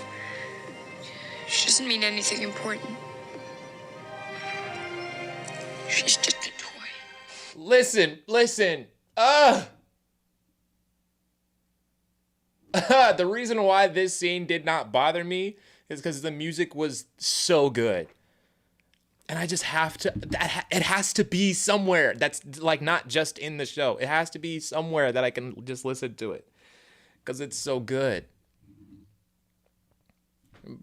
She doesn't mean anything important. She's just a toy. Listen. The reason why this scene did not bother me is because the music was so good. And I just have to, it has to be somewhere that's like not just in the show. It has to be somewhere that I can just listen to it because it's so good.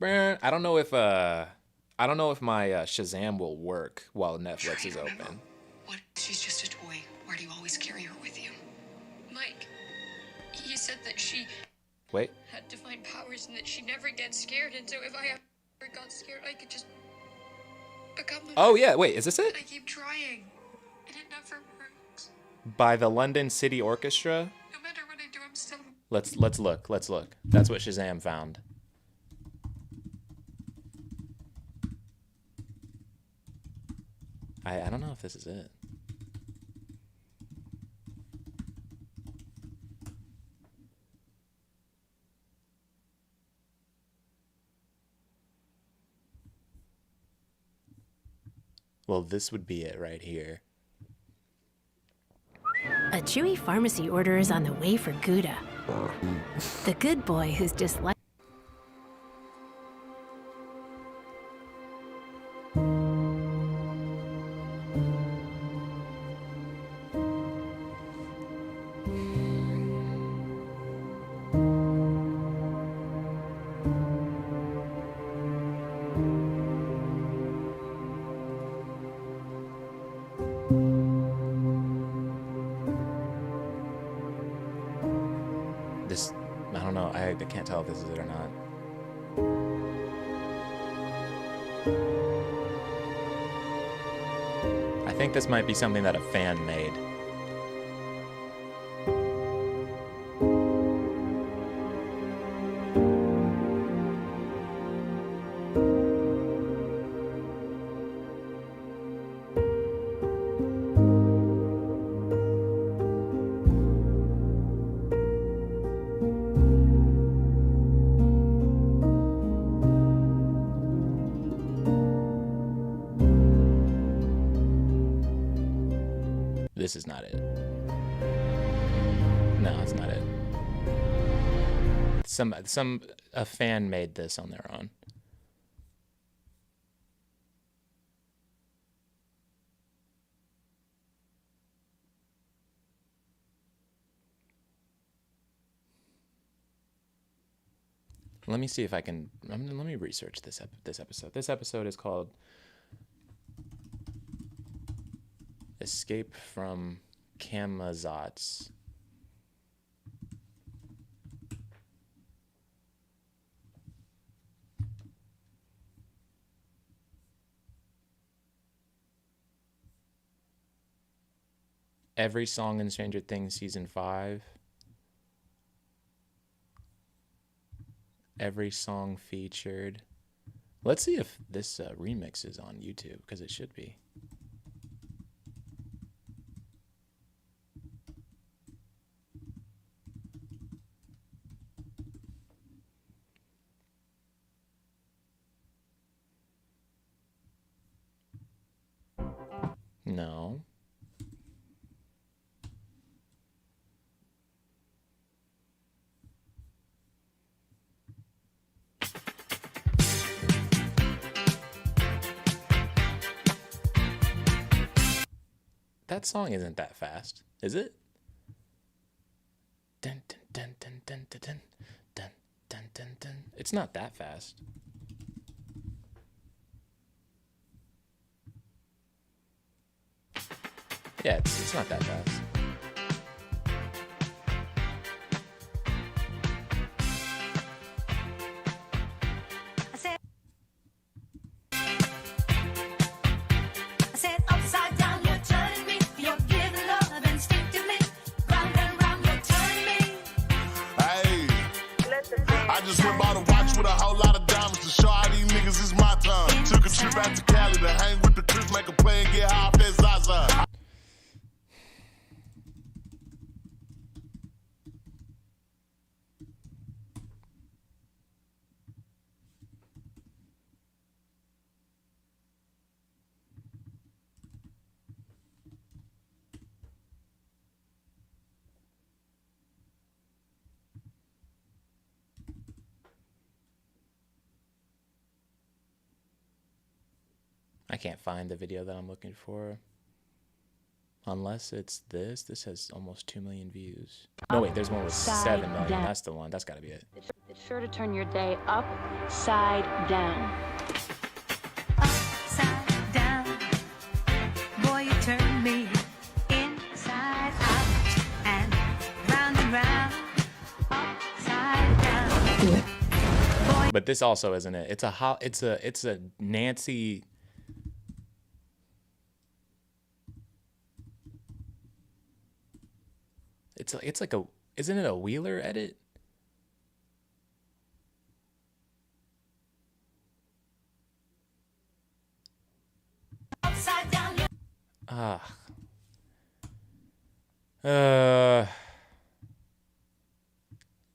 I don't know if my Shazam will work while Netflix is open. What? She's just a toy. Why do you always carry her with you? Mike, you said that she Wait. had divine powers and that she never gets scared, and so if I ever got scared, I could just become the Oh yeah, wait, is this it? I keep trying, and it never works. By the London City Orchestra? No matter what I do, I'm still... Let's look. That's what Shazam found. I don't know if this is it. Well, this would be it right here. A Chewy pharmacy order is on the way for Gouda. The good boy who's just like... This, I don't know. I can't tell if this is it or not. I think this might be something that a fan made. This is not it. No, it's not it. A fan made this on their own. Let me see if I can. Let me research this episode. This episode is called Escape from Camazotz. Every Song in Stranger Things Season 5. Every song featured. Let's see if this remix is on YouTube, because it should be. No. That song isn't that fast, is it? Dun, dun, dun, dun, dun, dun, dun, dun, dun, dun, dun. It's not that fast. Yeah, it's not that fast. I just went bought a watch with a whole lot of diamonds to show all these niggas it's my time. Took a trip out to Cali to hang with the Crips, make a play and get high off that Zaza. I can't find the video that I'm looking for. Unless it's this. This has almost 2 million views. No, wait, there's one with 7 million. That's the one. That's gotta be it. It's sure to turn your day upside down. Upside down, boy, you turn me inside out and round, upside down. But this also isn't it. It's a Nancy. It's like a, isn't it a Wheeler edit? Upside down.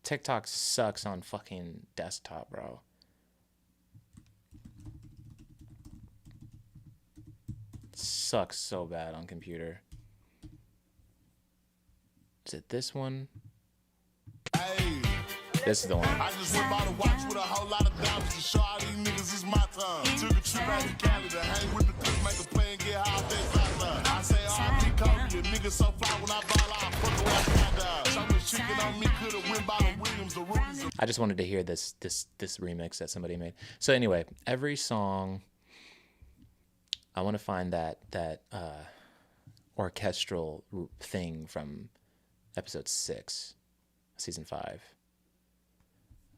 TikTok sucks on fucking desktop, bro. Sucks so bad on computer. Is it this one? Hey. This is the one. I just went bought a watch with a whole lot of diamonds to show all these niggas it's my time. Took a trip out to Cali to hang with the Crips, make a play and get high off that Zaza. I say R.I.P. Kobe, a nigga so fly when I ball out, fuck around my dog. So much chicken on me, coulda went by the Williams, the Rudies. I just wanted to hear this remix that somebody made. So anyway, every song, I want to find that orchestral thing from episode 6, season 5.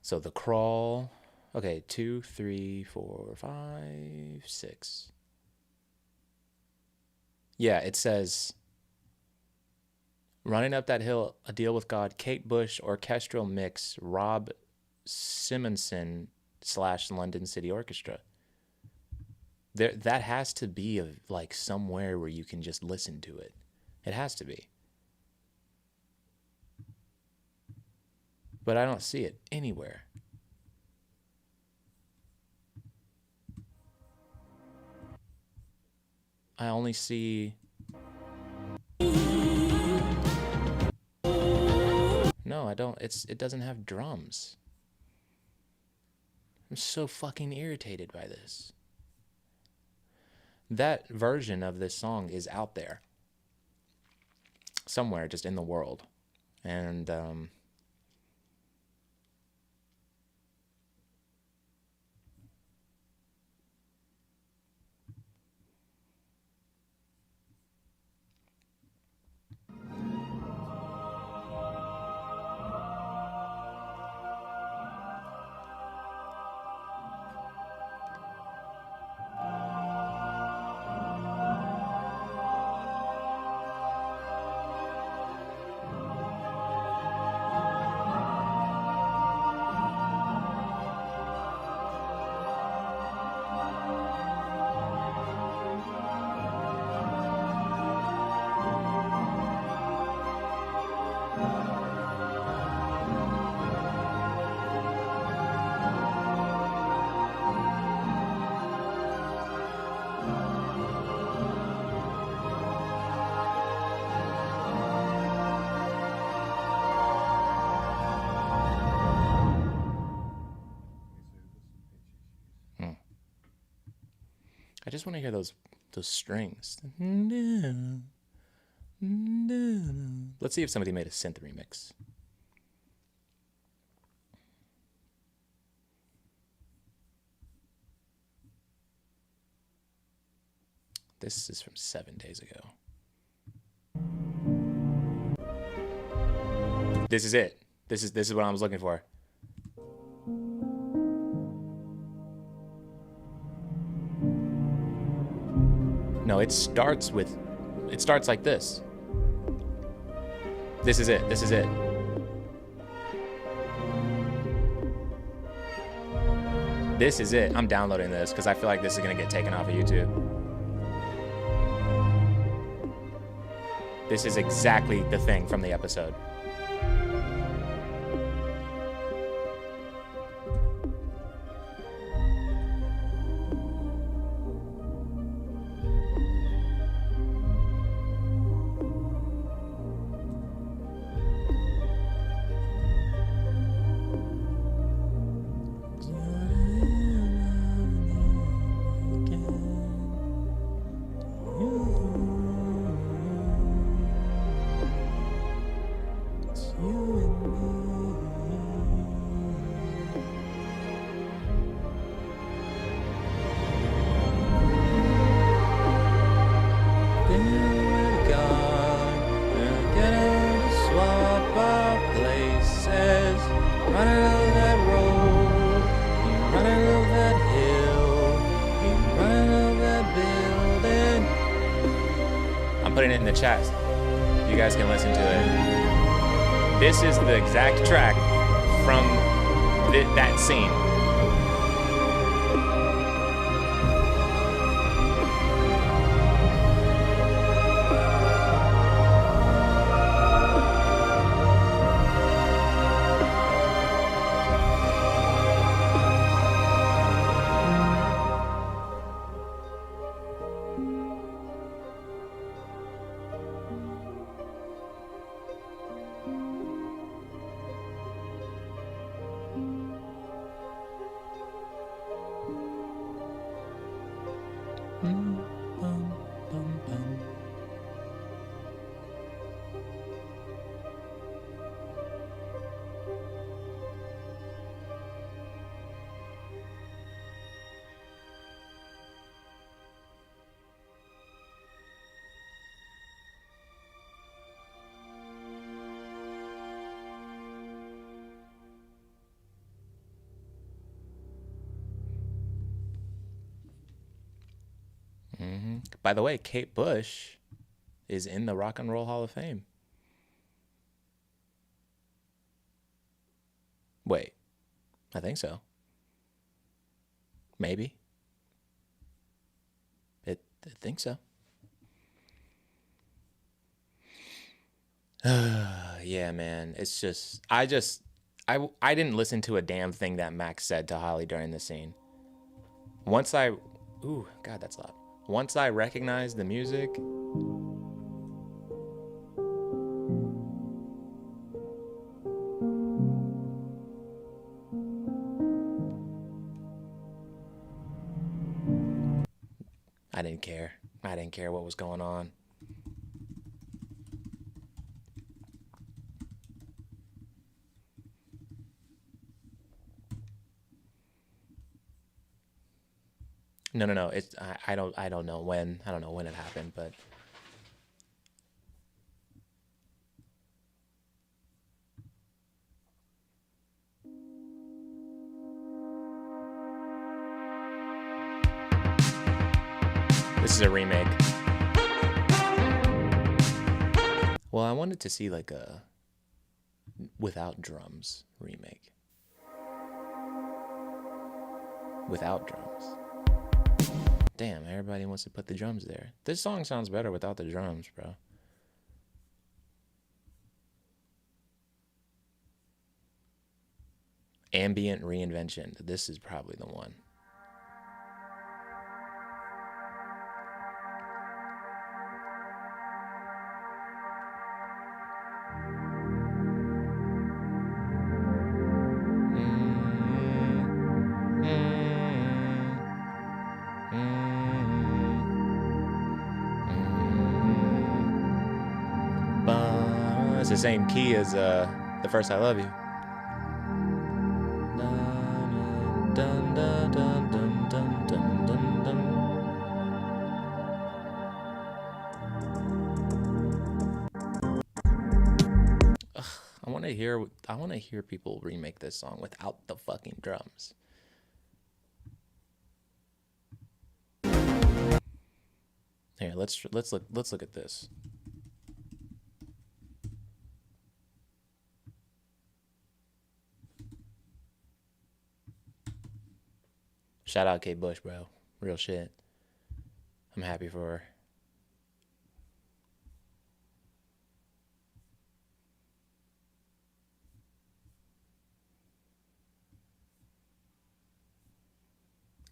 So The Crawl. Okay, 2, 3, 4, 5, 6. Yeah, it says Running Up That Hill, A Deal with God, Kate Bush, orchestral mix, Rob Simonson / London City Orchestra. That has to be like somewhere where you can just listen to it. It has to be. But I don't see it anywhere. I only see... No, I don't. It doesn't have drums. I'm so fucking irritated by this. That version of this song is out there. Somewhere just in the world. And I just want to hear those strings. Let's see if somebody made a synth remix. This is from 7 days ago. This is it. This is what I was looking for. No, it starts like this. This is it. This is it. This is it. I'm downloading this because I feel like this is going to get taken off of YouTube. This is exactly the thing from the episode. I'm putting it in the chat. You guys can listen to it. This is the exact track from that scene. By the way, Kate Bush is in the Rock and Roll Hall of Fame. Wait, I think so. Maybe. I think so. Yeah, man. It's just, I didn't listen to a damn thing that Max said to Holly during the scene. Ooh, God, that's loud. Once I recognized the music, I didn't care. I didn't care what was going on. No. It's I don't know when. I don't know when it happened, but this is a remake. Well, I wanted to see like a without drums remake. Without drums. Damn, everybody wants to put the drums there. This song sounds better without the drums, bro. Ambient reinvention. This is probably the one. It's the same key as The First I Love You. I want to hear people remake this song without the fucking drums. Here, let's look at this. Shout out Kate Bush, bro. Real shit. I'm happy for her.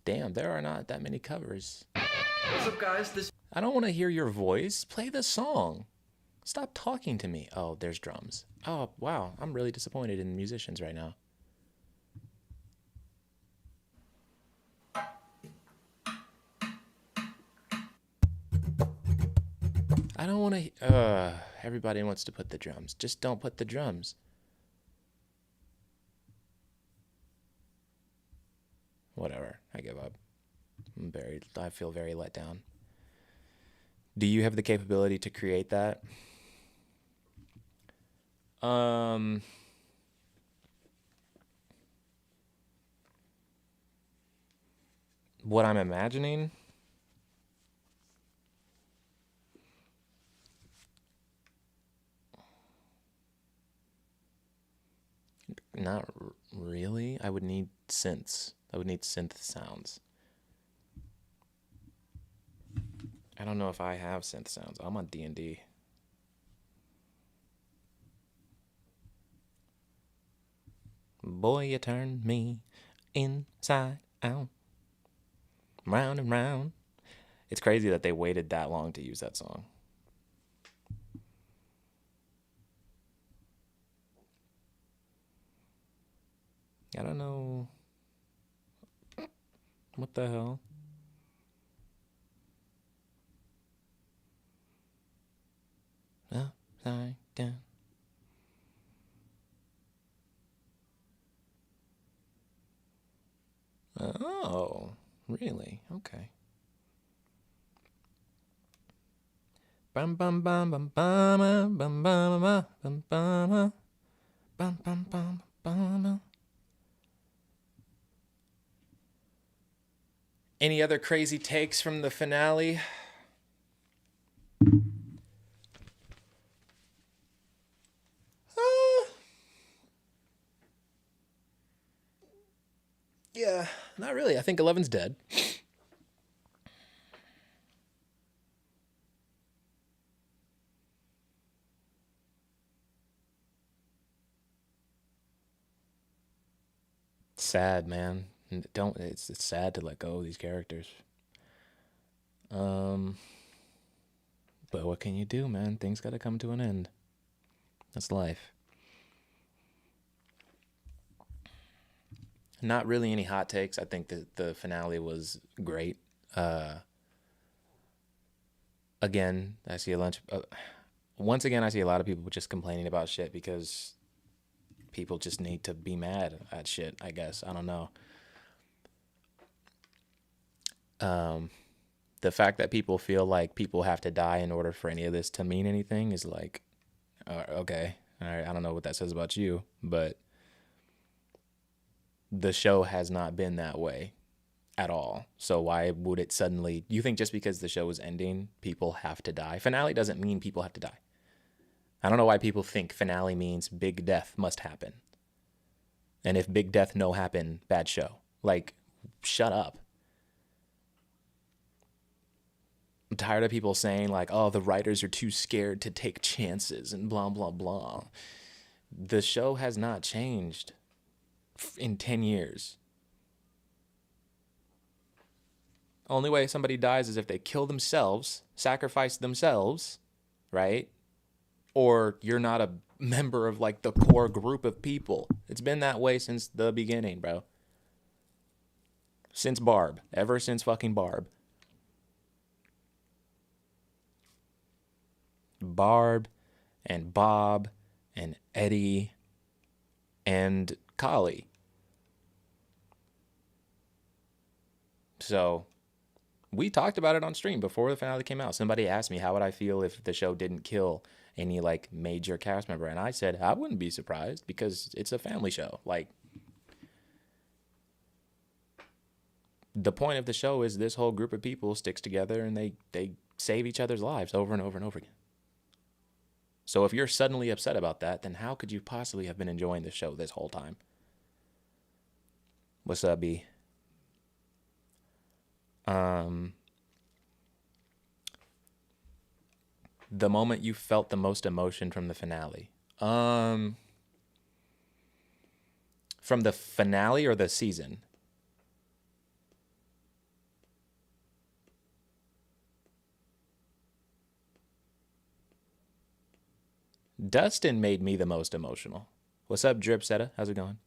Damn, there are not that many covers. What's up, guys? I don't want to hear your voice. Play the song. Stop talking to me. Oh, there's drums. Oh, wow. I'm really disappointed in musicians right now. I don't want to... everybody wants to put the drums. Just don't put the drums. Whatever. I give up. I feel very let down. Do you have the capability to create that? What I'm imagining? Not really. I would need synths. I would need synth sounds. I don't know if I have synth sounds. I'm on D&D. Boy, you turn me inside out, round and round. It's crazy that they waited that long to use that song. I don't know. What the hell? Upside down. Oh, really? Okay. Bum bum bum bum bum bum bum bum bum bum bum bum bum bum. Any other crazy takes from the finale? Yeah, not really. I think Eleven's dead. Sad, man. It's sad to let go of these characters. But what can you do, man? Things got to come to an end. That's life. Not really any hot takes. I think that the finale was great. Again, I see once again, I see a lot of people just complaining about shit because people just need to be mad at shit, I guess. I don't know. The fact that people feel like people have to die in order for any of this to mean anything is like, okay, all right, I don't know what that says about you, but the show has not been that way at all. So why would it suddenly, you think just because the show is ending, people have to die? Finale doesn't mean people have to die. I don't know why people think finale means big death must happen. And if big death no happen, bad show. Like, shut up. I'm tired of people saying like, oh, the writers are too scared to take chances and blah, blah, blah. The show has not changed in 10 years. Only way somebody dies is if they kill themselves, sacrifice themselves, right? Or you're not a member of like the core group of people. It's been that way since the beginning, bro. Since Barb. Ever since fucking Barb. Barb and Bob and Eddie and Kali. So we talked about it on stream before the finale came out. Somebody asked me how would I feel if the show didn't kill any like major cast member, and I said I wouldn't be surprised because it's a family show. Like, the point of the show is this whole group of people sticks together and they save each other's lives over and over and over again. So if you're suddenly upset about that, then how could you possibly have been enjoying the show this whole time? What's up, B? The moment you felt the most emotion from the finale. From the finale or the season? Dustin made me the most emotional. What's up, Dripsetta? How's it going?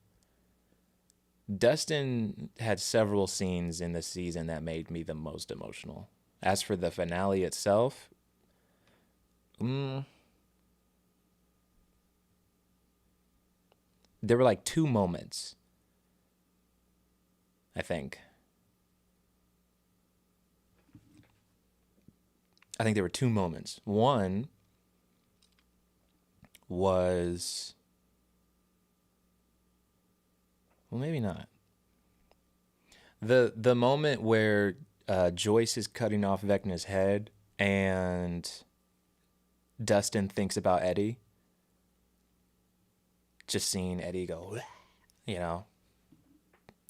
Dustin had several scenes in the season that made me the most emotional. As for the finale itself, there were like two moments, I think. I think there were two moments. One was, well, maybe not. The moment where Joyce is cutting off Vecna's head and Dustin thinks about Eddie. Just seeing Eddie go, you know,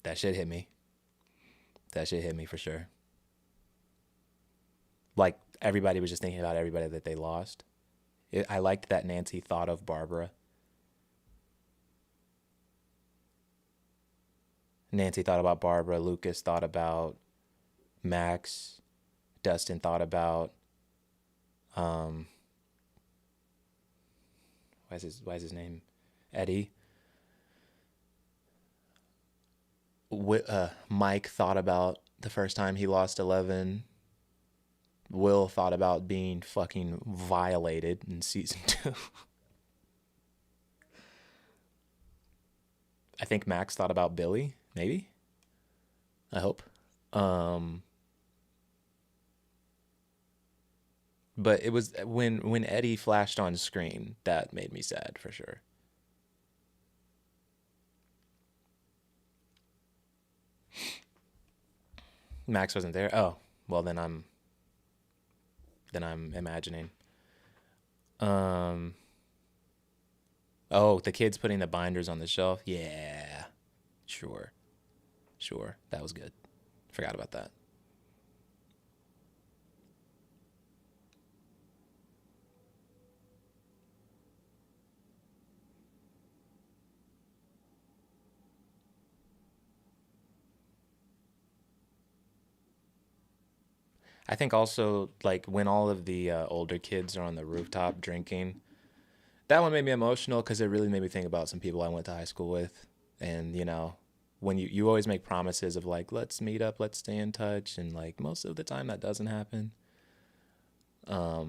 that shit hit me. That shit hit me for sure. Like, everybody was just thinking about everybody that they lost. I liked that Nancy thought of Barbara. Nancy thought about Barbara. Lucas thought about Max. Dustin thought about why is his name Eddie. Mike thought about the first time he lost 11. Will thought about being fucking violated in season 2. I think Max thought about Billy, maybe. I hope. But it was when Eddie flashed on screen that made me sad for sure. Max wasn't there. Oh, well then I'm imagining. Oh, the kids putting the binders on the shelf. Yeah. Sure. That was good. Forgot about that. I think also, like, when all of the older kids are on the rooftop drinking, that one made me emotional because it really made me think about some people I went to high school with. And, you know, when you always make promises of, like, let's meet up, let's stay in touch. And, like, most of the time that doesn't happen. Yeah,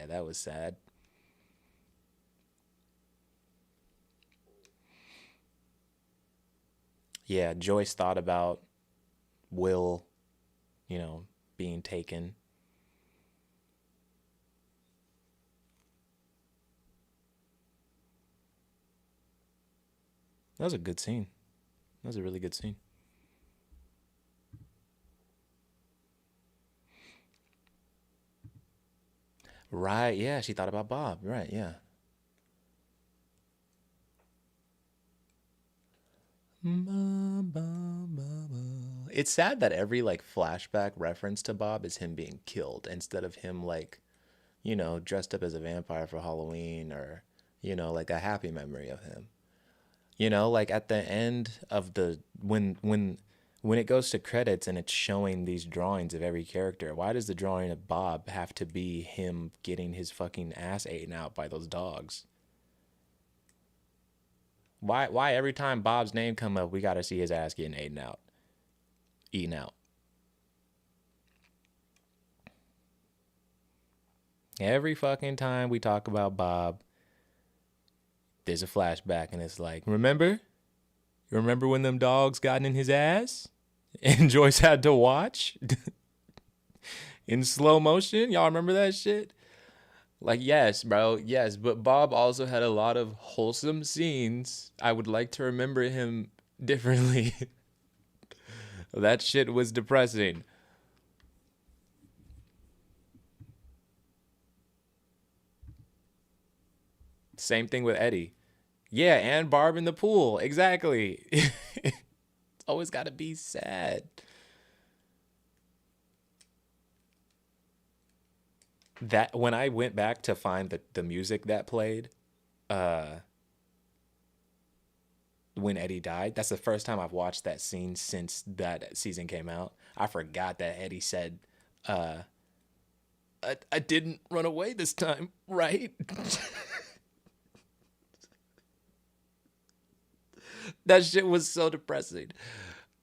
that was sad. Yeah, Joyce thought about Will, you know, being taken. That was a good scene. That was a really good scene. Right, yeah, she thought about Bob. Right, yeah. It's sad that every like flashback reference to Bob is him being killed instead of him like, you know, dressed up as a vampire for Halloween or, you know, like a happy memory of him. You know, like at the end of the when it goes to credits and it's showing these drawings of every character, why does the drawing of Bob have to be him getting his fucking ass eaten out by those dogs? Why every time Bob's name come up, we gotta see his ass getting eaten out? Every fucking time we talk about Bob, there's a flashback and it's like, remember? You remember when them dogs got in his ass? And Joyce had to watch? In slow motion? Y'all remember that shit? Like, yes, bro, yes. But Bob also had a lot of wholesome scenes. I would like to remember him differently. That shit was depressing. Same thing with Eddie. Yeah, and Barb in the pool. Exactly. It's always got to be sad. That when I went back to find the music that played when Eddie died, that's the first time I've watched that scene since that season came out. I forgot that Eddie said, I didn't run away this time, right? That shit was so depressing.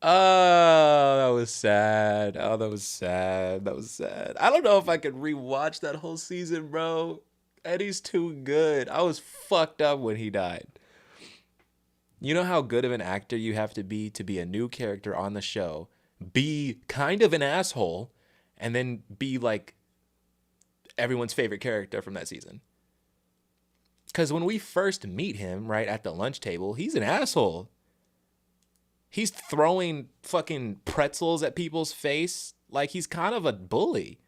Oh, that was sad. Oh, that was sad. That was sad. I don't know if I could rewatch that whole season, bro. Eddie's too good. I was fucked up when he died. You know how good of an actor you have to be a new character on the show, be kind of an asshole, and then be like everyone's favorite character from that season. Because when we first meet him, right, at the lunch table, he's an asshole. He's throwing fucking pretzels at people's face. Like, he's kind of a bully.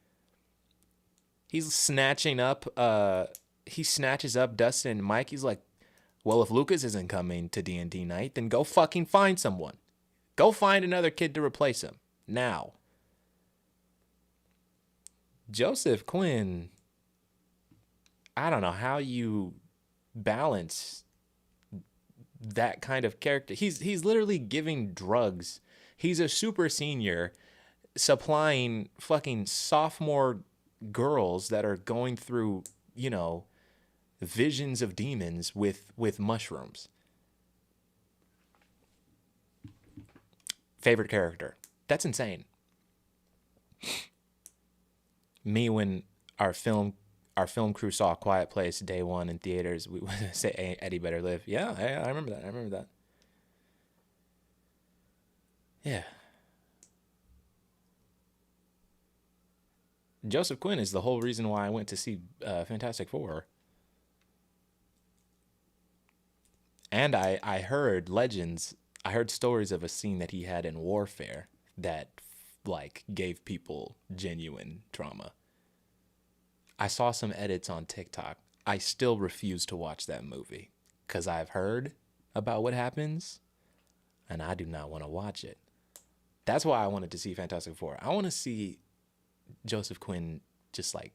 He's snatching up, he snatches up Dustin and Mike. He's like, well, if Lucas isn't coming to D&D night, then go fucking find someone. Go find another kid to replace him. Now. Joseph Quinn, I don't know how you balance that kind of character. He's literally giving drugs. He's a super senior supplying fucking sophomore girls that are going through, you know, visions of demons with mushrooms. Favorite character. That's insane. Me, when our film crew saw Quiet Place day one in theaters, we would say, hey, Eddie better live. Yeah, I remember that. Yeah. Joseph Quinn is the whole reason why I went to see Fantastic Four. And I heard legends, I heard stories of a scene that he had in Warfare that like gave people genuine trauma. I saw some edits on TikTok. I still refuse to watch that movie because I've heard about what happens and I do not want to watch it. That's why I wanted to see Fantastic Four. I want to see Joseph Quinn just like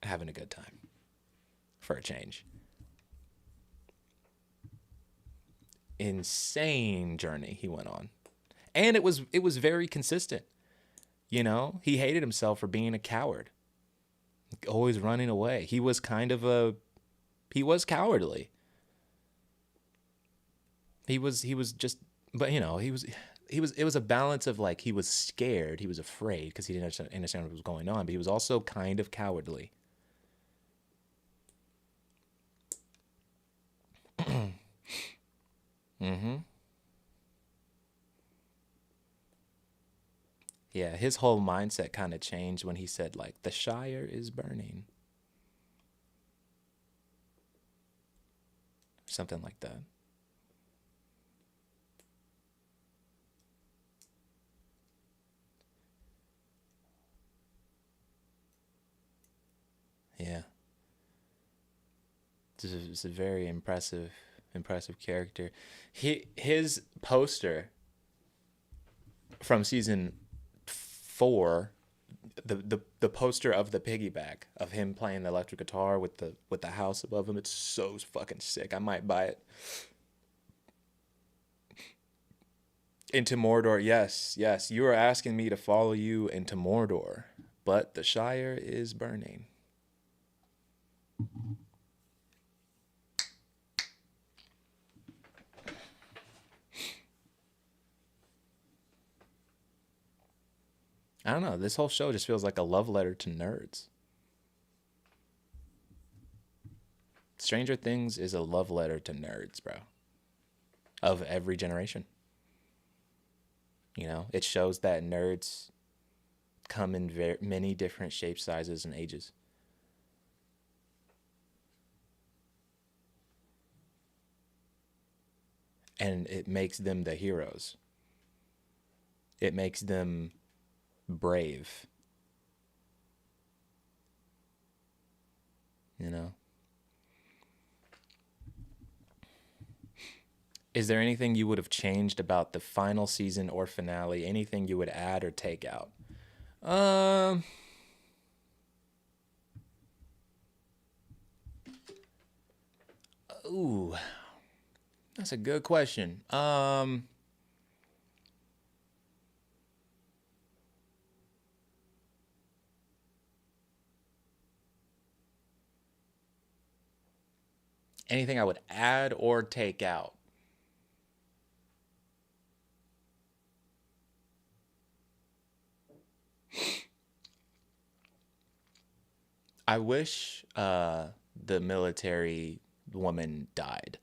having a good time for a change. Insane journey he went on. And it was very consistent. You know, he hated himself for being a coward. Always running away. He was cowardly. He was just, but you know, it was a balance of like, he was scared, he was afraid because he didn't understand what was going on, but he was also kind of cowardly. Mm-hmm. Yeah, his whole mindset kind of changed when he said, like, the Shire is burning. Something like that. Yeah. It's a very impressive character. His poster from season 4, the poster of the piggyback of him playing the electric guitar with the house above him, it's so fucking sick. I might buy it. Into Mordor, yes. You are asking me to follow you into Mordor, but the Shire is burning. I don't know. This whole show just feels like a love letter to nerds. Stranger Things is a love letter to nerds, bro. Of every generation. You know, it shows that nerds come in many different shapes, sizes, and ages. And it makes them the heroes. It makes them brave. You know? Is there anything you would have changed about the final season or finale? Anything you would add or take out? Ooh, that's a good question. Anything I would add or take out? I wish the military woman died.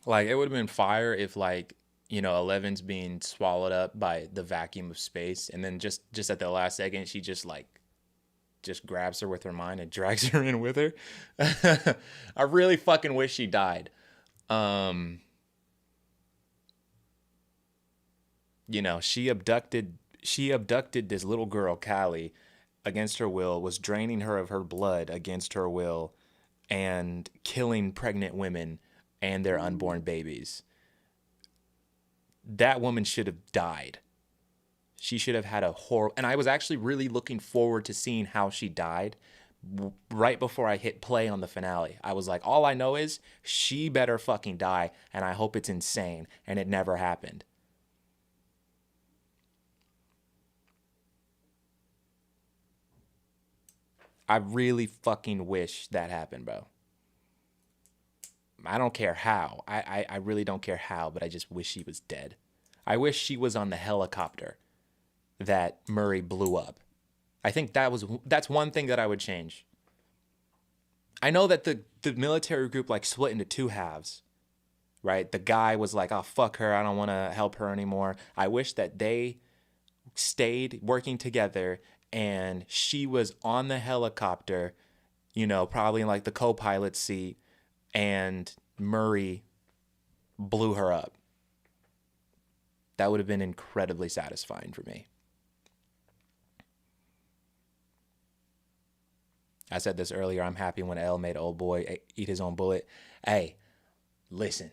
Like, it would have been fire if, like, you know, Eleven's being swallowed up by the vacuum of space, and then just at the last second, she just grabs her with her mind and drags her in with her. I really fucking wish she died. You know, she abducted this little girl, Callie, against her will, was draining her of her blood against her will, and killing pregnant women and their unborn babies. That woman should have died. She should have had a horror. And I was actually really looking forward to seeing how she died right before I hit play on the finale. I was like, all I know is she better fucking die, and I hope it's insane. And it never happened. I really fucking wish that happened, bro. I don't care how. I really don't care how, but I just wish she was dead. I wish she was on the helicopter that Murray blew up. I think that's one thing that I would change. I know that the military group like split into two halves, right? The guy was like, oh, fuck her. I don't want to help her anymore. I wish that they stayed working together and she was on the helicopter, you know, probably in like the co-pilot seat, and Murray blew her up. That would have been incredibly satisfying for me. I said this earlier. I'm happy when L made old boy eat his own bullet. Hey, listen.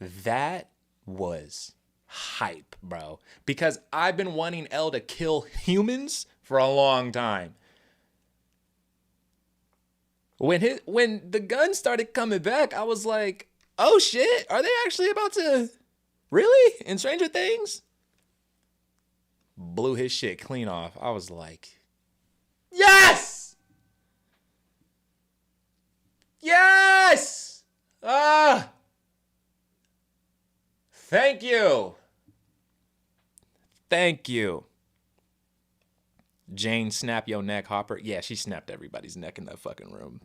That was hype, bro. Because I've been wanting L to kill humans for a long time. When the gun started coming back, I was like, oh shit, are they actually about to... Really? In Stranger Things? Blew his shit clean off. I was like, yes! Yes! Thank you. Thank you. Jane, snap your neck, Hopper. Yeah, she snapped everybody's neck in that fucking room.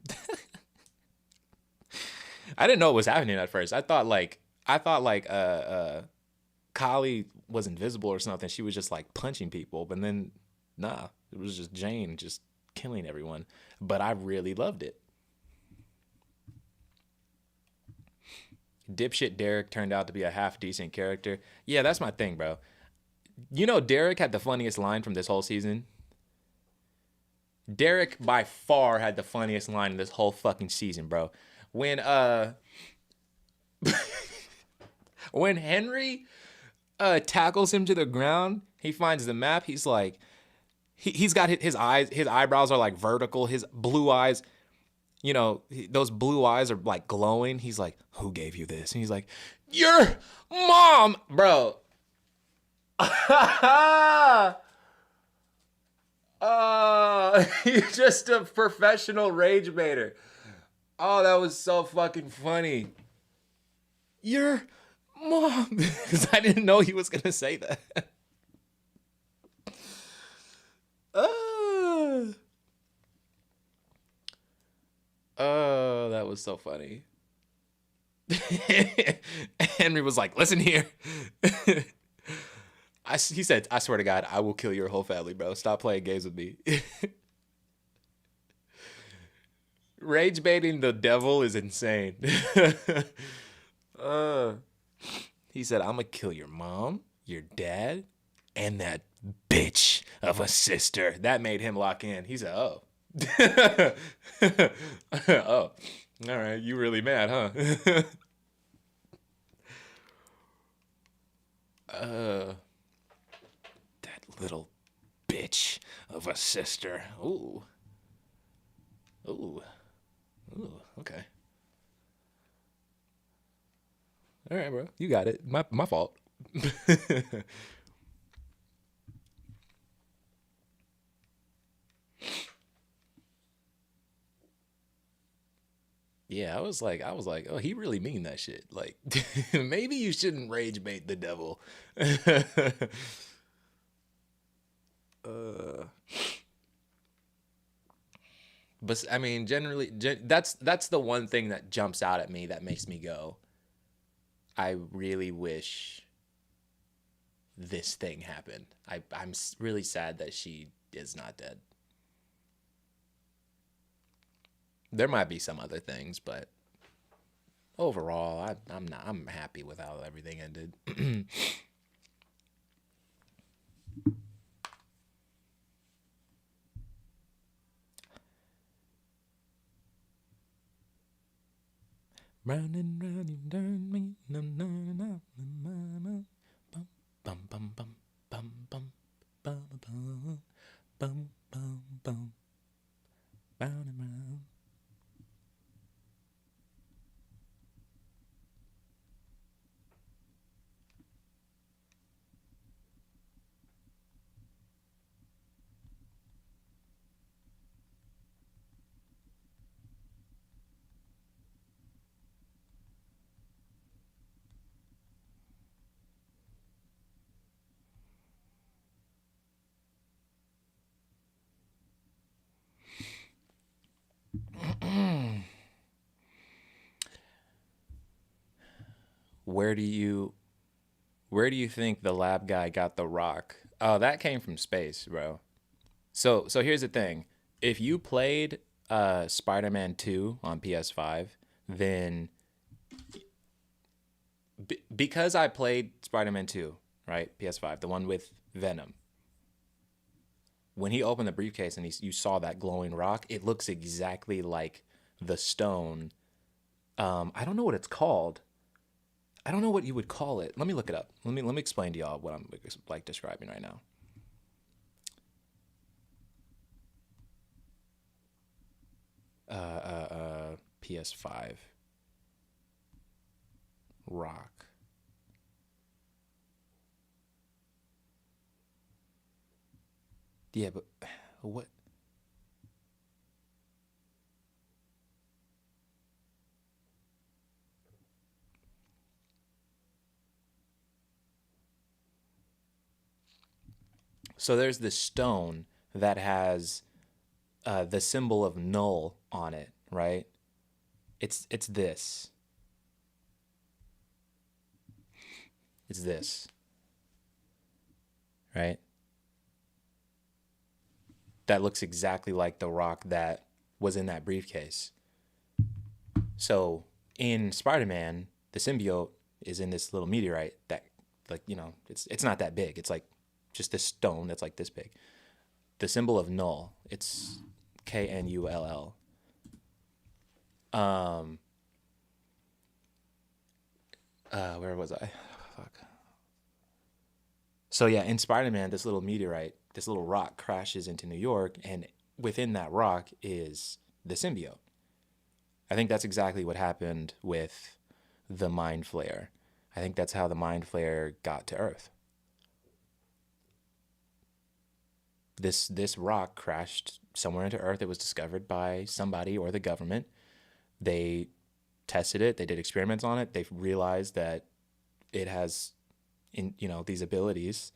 I didn't know what was happening at first. I thought Kali was invisible or something. She was just like punching people, but then nah, it was just Jane just killing everyone. But I really loved it. Dipshit Derek turned out to be a half decent character. Yeah, that's my thing, bro. You know, Derek had the funniest line from this whole season. Derek by far had the funniest line in this whole fucking season, bro. When when Henry tackles him to the ground, he finds the map. He's like, he's got his eyebrows are like vertical. His blue eyes, you know, those blue eyes are like glowing. He's like, who gave you this? And he's like, your mom, bro. You're just a professional rage baiter. Oh, that was so fucking funny. Your mom. Because I didn't know he was going to say that. Oh, that was so funny. Henry was like, listen here. He said, I swear to God, I will kill your whole family, bro. Stop playing games with me. Rage baiting the devil is insane. He said, I'm going to kill your mom, your dad, and that bitch of a sister. That made him lock in. He said, oh. Oh. All right, you really mad, huh? That little bitch of a sister. Ooh. Ooh. Ooh, okay. All right, bro. You got it. My fault. Yeah, I was like, oh, he really mean that shit. Like, maybe you shouldn't rage bait the devil. But I mean, generally, that's the one thing that jumps out at me that makes me go, I really wish this thing happened. I'm really sad that she is not dead. There might be some other things, but overall, I'm happy with how everything ended. Round and round you turn me, no, no, no, no, bum, bum, bum, bum, bum, bum, bum, bum, bum, bum, bum, round and round. Where do you think the lab guy got the rock? Oh, that came from space, bro. So here's the thing. If you played Spider-Man 2 on PS5, then because I played Spider-Man 2, right? PS5, the one with Venom. When he opened the briefcase and you saw that glowing rock, it looks exactly like the stone. I don't know what it's called. I don't know what you would call it. Let me look it up. Let me explain to y'all what I'm like describing right now. PS5 rock. Yeah, but what? So there's this stone that has the symbol of null on it, right? It's this. It's this. Right? That looks exactly like the rock that was in that briefcase. So in Spider-Man, the symbiote is in this little meteorite that, like, you know, it's not that big. It's like just this stone that's like this big. The symbol of null, it's KNULL. Where was I? Fuck. So yeah, in Spider-Man, this little meteorite, this little rock crashes into New York, and within that rock is the symbiote. I think that's exactly what happened with the Mind Flayer. I think that's how the Mind Flayer got to Earth. This rock crashed somewhere into Earth. It was discovered by somebody or the government. They tested it. They did experiments on it. They realized that it has, these abilities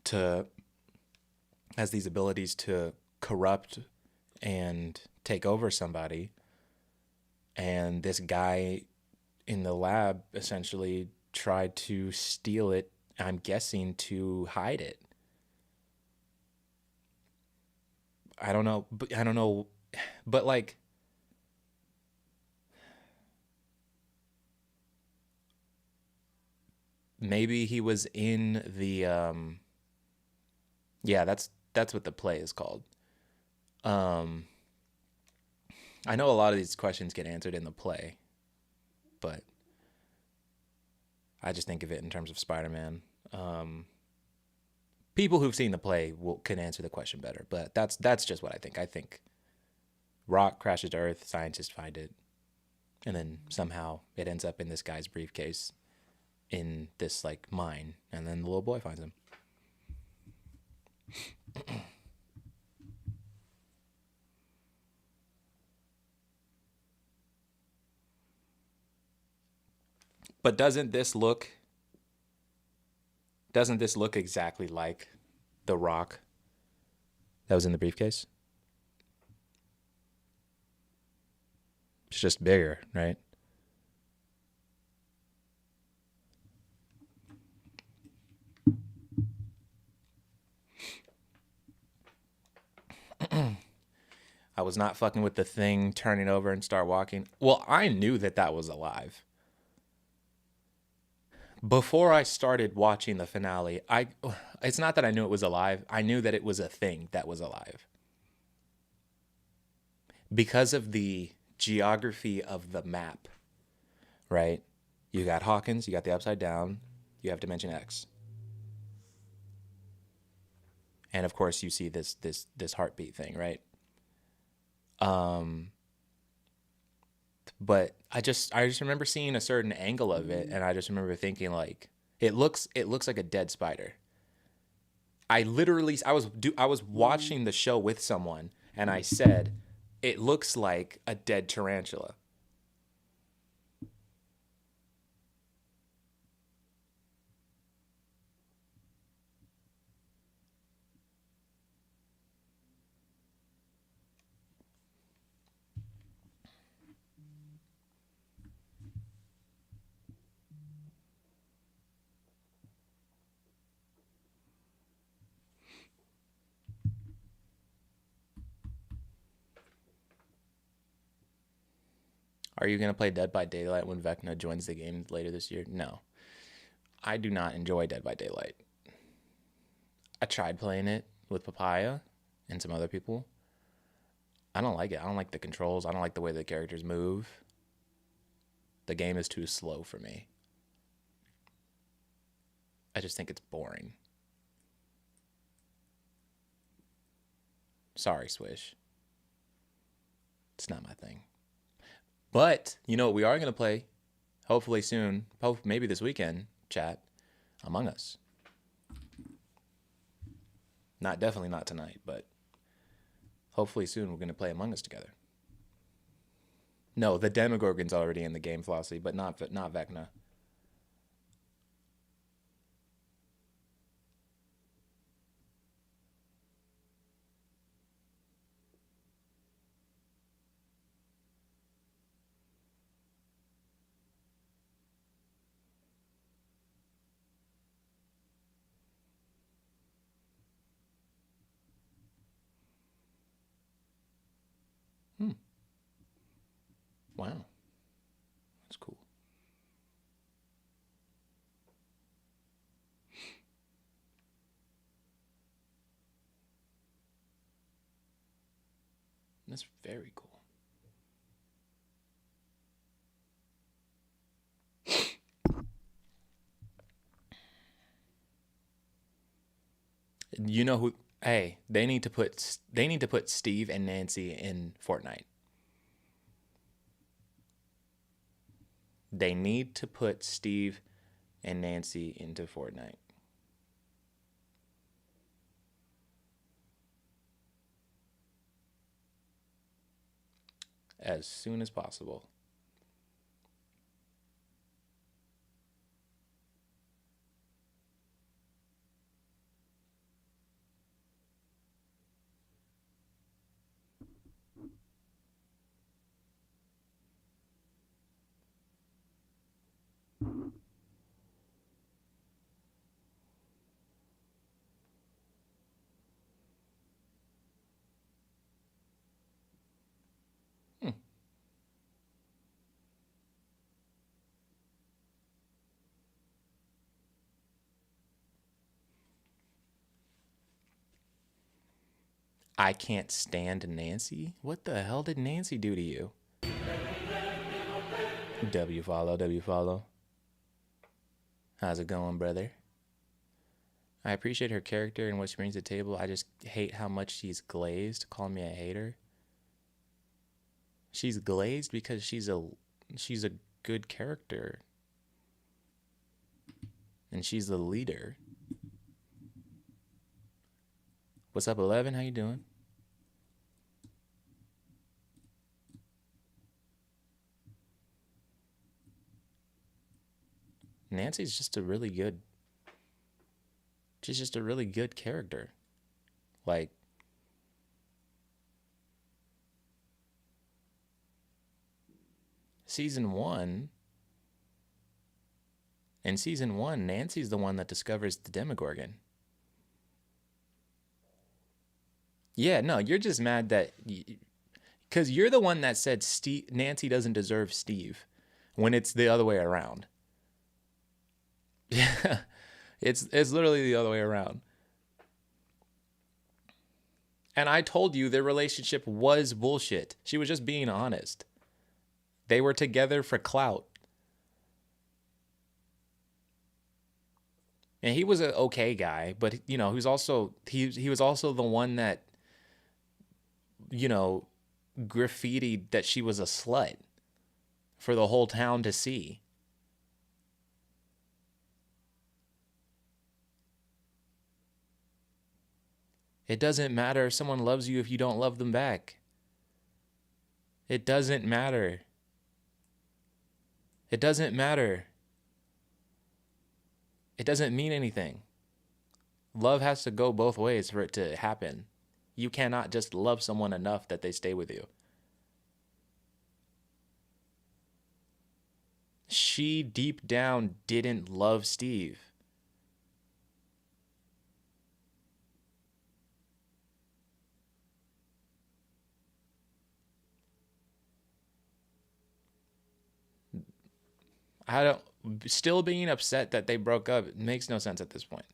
to corrupt and take over somebody. And this guy in the lab essentially tried to steal it, I'm guessing, to hide it. I don't know, but like, maybe he was in the, yeah, that's that's what the play is called. I know a lot of these questions get answered in the play, but I just think of it in terms of Spider-Man. People who've seen the play can answer the question better, but that's just what I think. I think rock crashes to Earth, scientists find it, and then somehow it ends up in this guy's briefcase in this like mine, and then the little boy finds him. But doesn't this look exactly like the rock that was in the briefcase? It's just bigger, right? I was not fucking with the thing turning over and start walking. Well, I knew that was alive. Before I started watching the finale, it's not that I knew it was alive. I knew that it was a thing that was alive. Because of the geography of the map, right? You got Hawkins, you got the Upside Down, you have Dimension X. And of course you see this heartbeat thing, right? But I just remember seeing a certain angle of it, and I just remember thinking like it looks like a dead spider. I was watching the show with someone, and I said it looks like a dead tarantula. Are you going to play Dead by Daylight when Vecna joins the game later this year? No. I do not enjoy Dead by Daylight. I tried playing it with Papaya and some other people. I don't like it. I don't like the controls. I don't like the way the characters move. The game is too slow for me. I just think it's boring. Sorry, Swish. It's not my thing. But, you know what we are going to play, hopefully soon, maybe this weekend, chat, Among Us. Definitely not tonight, but hopefully soon we're going to play Among Us together. No, the Demogorgon's already in the game, Flossie, but not Vecna. Wow. That's cool. That's very cool. You know who? Hey, they need to put Steve and Nancy in Fortnite. They need to put Steve and Nancy into Fortnite. As soon as possible. I can't stand Nancy? What the hell did Nancy do to you? W follow. How's it going, brother? I appreciate her character and what she brings to the table. I just hate how much she's glazed. Call me a hater. She's glazed because she's a good character. And she's the leader. What's up, 11? How you doing? Nancy's just a really good... She's just a really good character. Like... Season 1... In Season 1, Nancy's the one that discovers the Demogorgon. Yeah, no, you're just mad that... Because you're the one that said Nancy doesn't deserve Steve. When it's the other way around. Yeah, it's literally the other way around. And I told you their relationship was bullshit. She was just being honest. They were together for clout. And he was an okay guy, but you know, he was also the one that, you know, graffitied that she was a slut for the whole town to see. It doesn't matter if someone loves you if you don't love them back. It doesn't matter. It doesn't matter. It doesn't mean anything. Love has to go both ways for it to happen. You cannot just love someone enough that they stay with you. She deep down didn't love Steve. Still being upset that they broke up, it makes no sense at this point.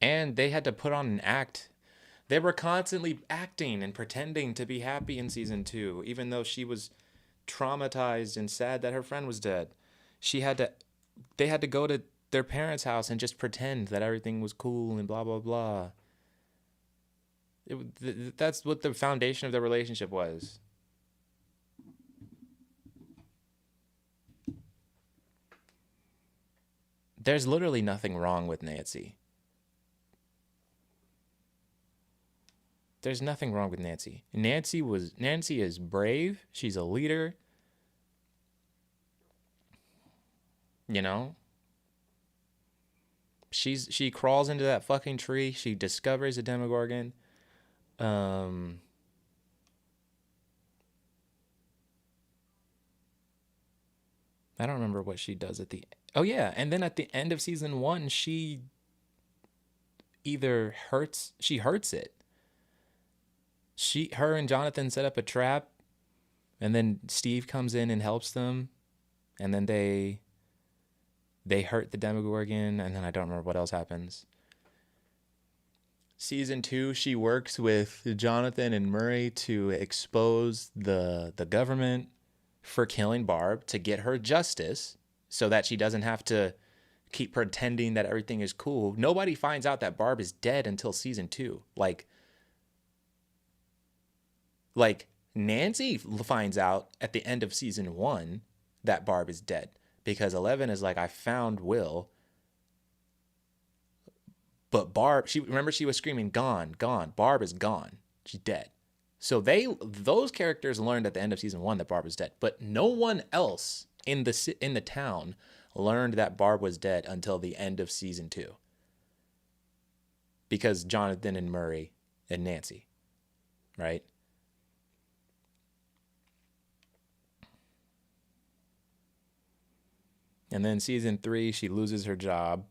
And they had to put on an act. They were constantly acting and pretending to be happy in season 2, even though she was traumatized and sad that her friend was dead. They had to go to their parents' house and just pretend that everything was cool and blah, blah, blah. That's what the foundation of their relationship was. There's literally nothing wrong with Nancy. There's nothing wrong with Nancy. Nancy is brave. She's a leader. You know? She crawls into that fucking tree. She discovers a Demogorgon. I don't remember what she does at the... Oh, yeah. And then at the end of season 1, she either hurts... She hurts it. Her and Jonathan set up a trap. And then Steve comes in and helps them. And then they hurt the Demogorgon. And then I don't remember what else happens. Season 2, she works with Jonathan and Murray to expose the government for killing Barb, to get her justice so that she doesn't have to keep pretending that everything is cool. Nobody finds out that Barb is dead until season 2. Like Nancy finds out at the end of season 1 that Barb is dead, because 11 is like, I found Will. But Barb, she was screaming, gone, gone. Barb is gone. She's dead. So those characters learned at the end of season 1 that Barb was dead. But no one else in the town learned that Barb was dead until the end of season 2. Because Jonathan and Murray and Nancy, right? And then season 3, she loses her job.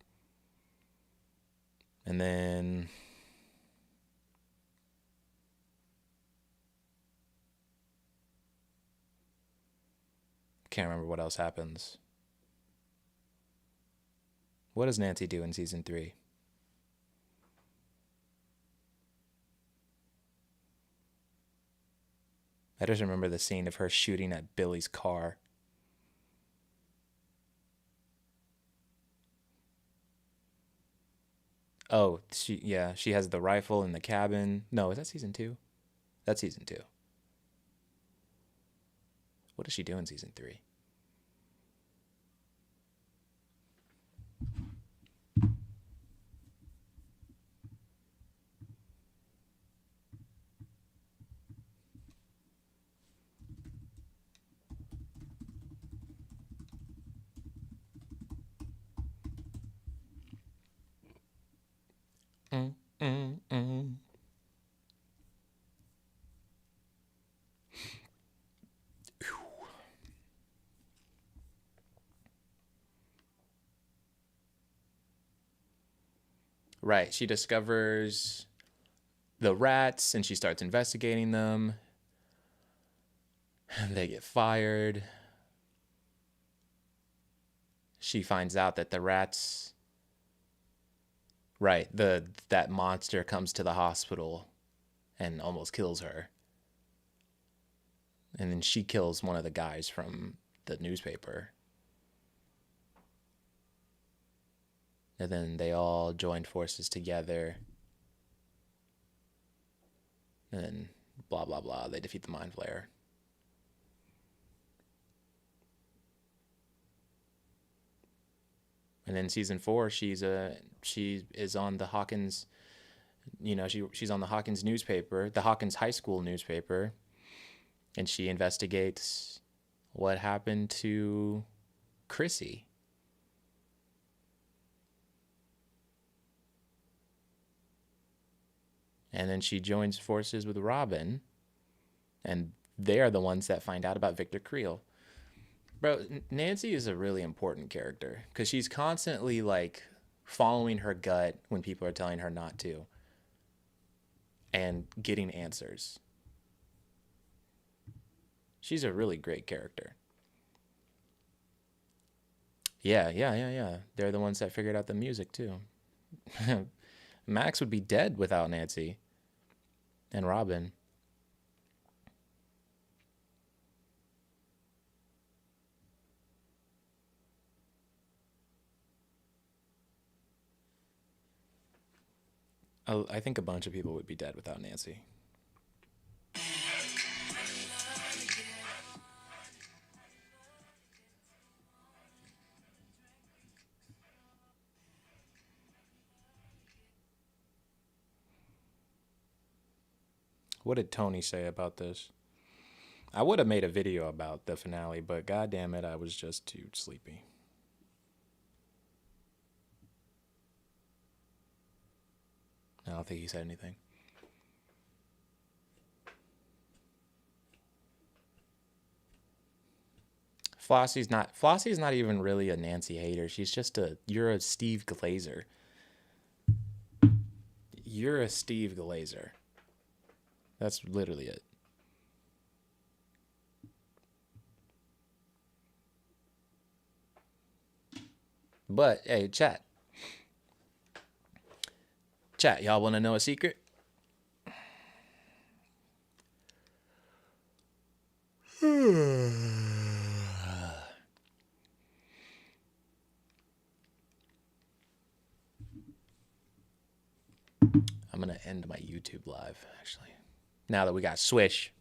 And then Can't remember what else happens. What does Nancy do in season 3? I just remember the scene of her shooting at Billy's car. Oh, she has the rifle in the cabin. No, is that season 2? That's season 2. What does she do in season 3? Right, she discovers the rats and she starts investigating them. And they get fired. She finds out that the rats, right, that monster comes to the hospital and almost kills her. And then she kills one of the guys from the newspaper. And then they all joined forces together. And then blah, blah, blah. They defeat the Mind Flayer. And then season 4, she is on the Hawkins, she's on the Hawkins newspaper, the Hawkins High School newspaper. And she investigates what happened to Chrissy. And then she joins forces with Robin. And they are the ones that find out about Victor Creel. Bro, Nancy is a really important character. Because she's constantly, like, following her gut when people are telling her not to. And getting answers. She's a really great character. Yeah. They're the ones that figured out the music, too. Max would be dead without Nancy. And Robin. I think a bunch of people would be dead without Nancy. What did Tony say about this? I would have made a video about the finale, but goddamn it, I was just too sleepy. I don't think he said anything. Flossie's not even really a Nancy hater. She's just you're a Steve Glazer. You're a Steve Glazer. That's literally it. But, hey, chat. Chat, y'all want to know a secret? I'm going to end my YouTube live, actually. Now that we got Swish.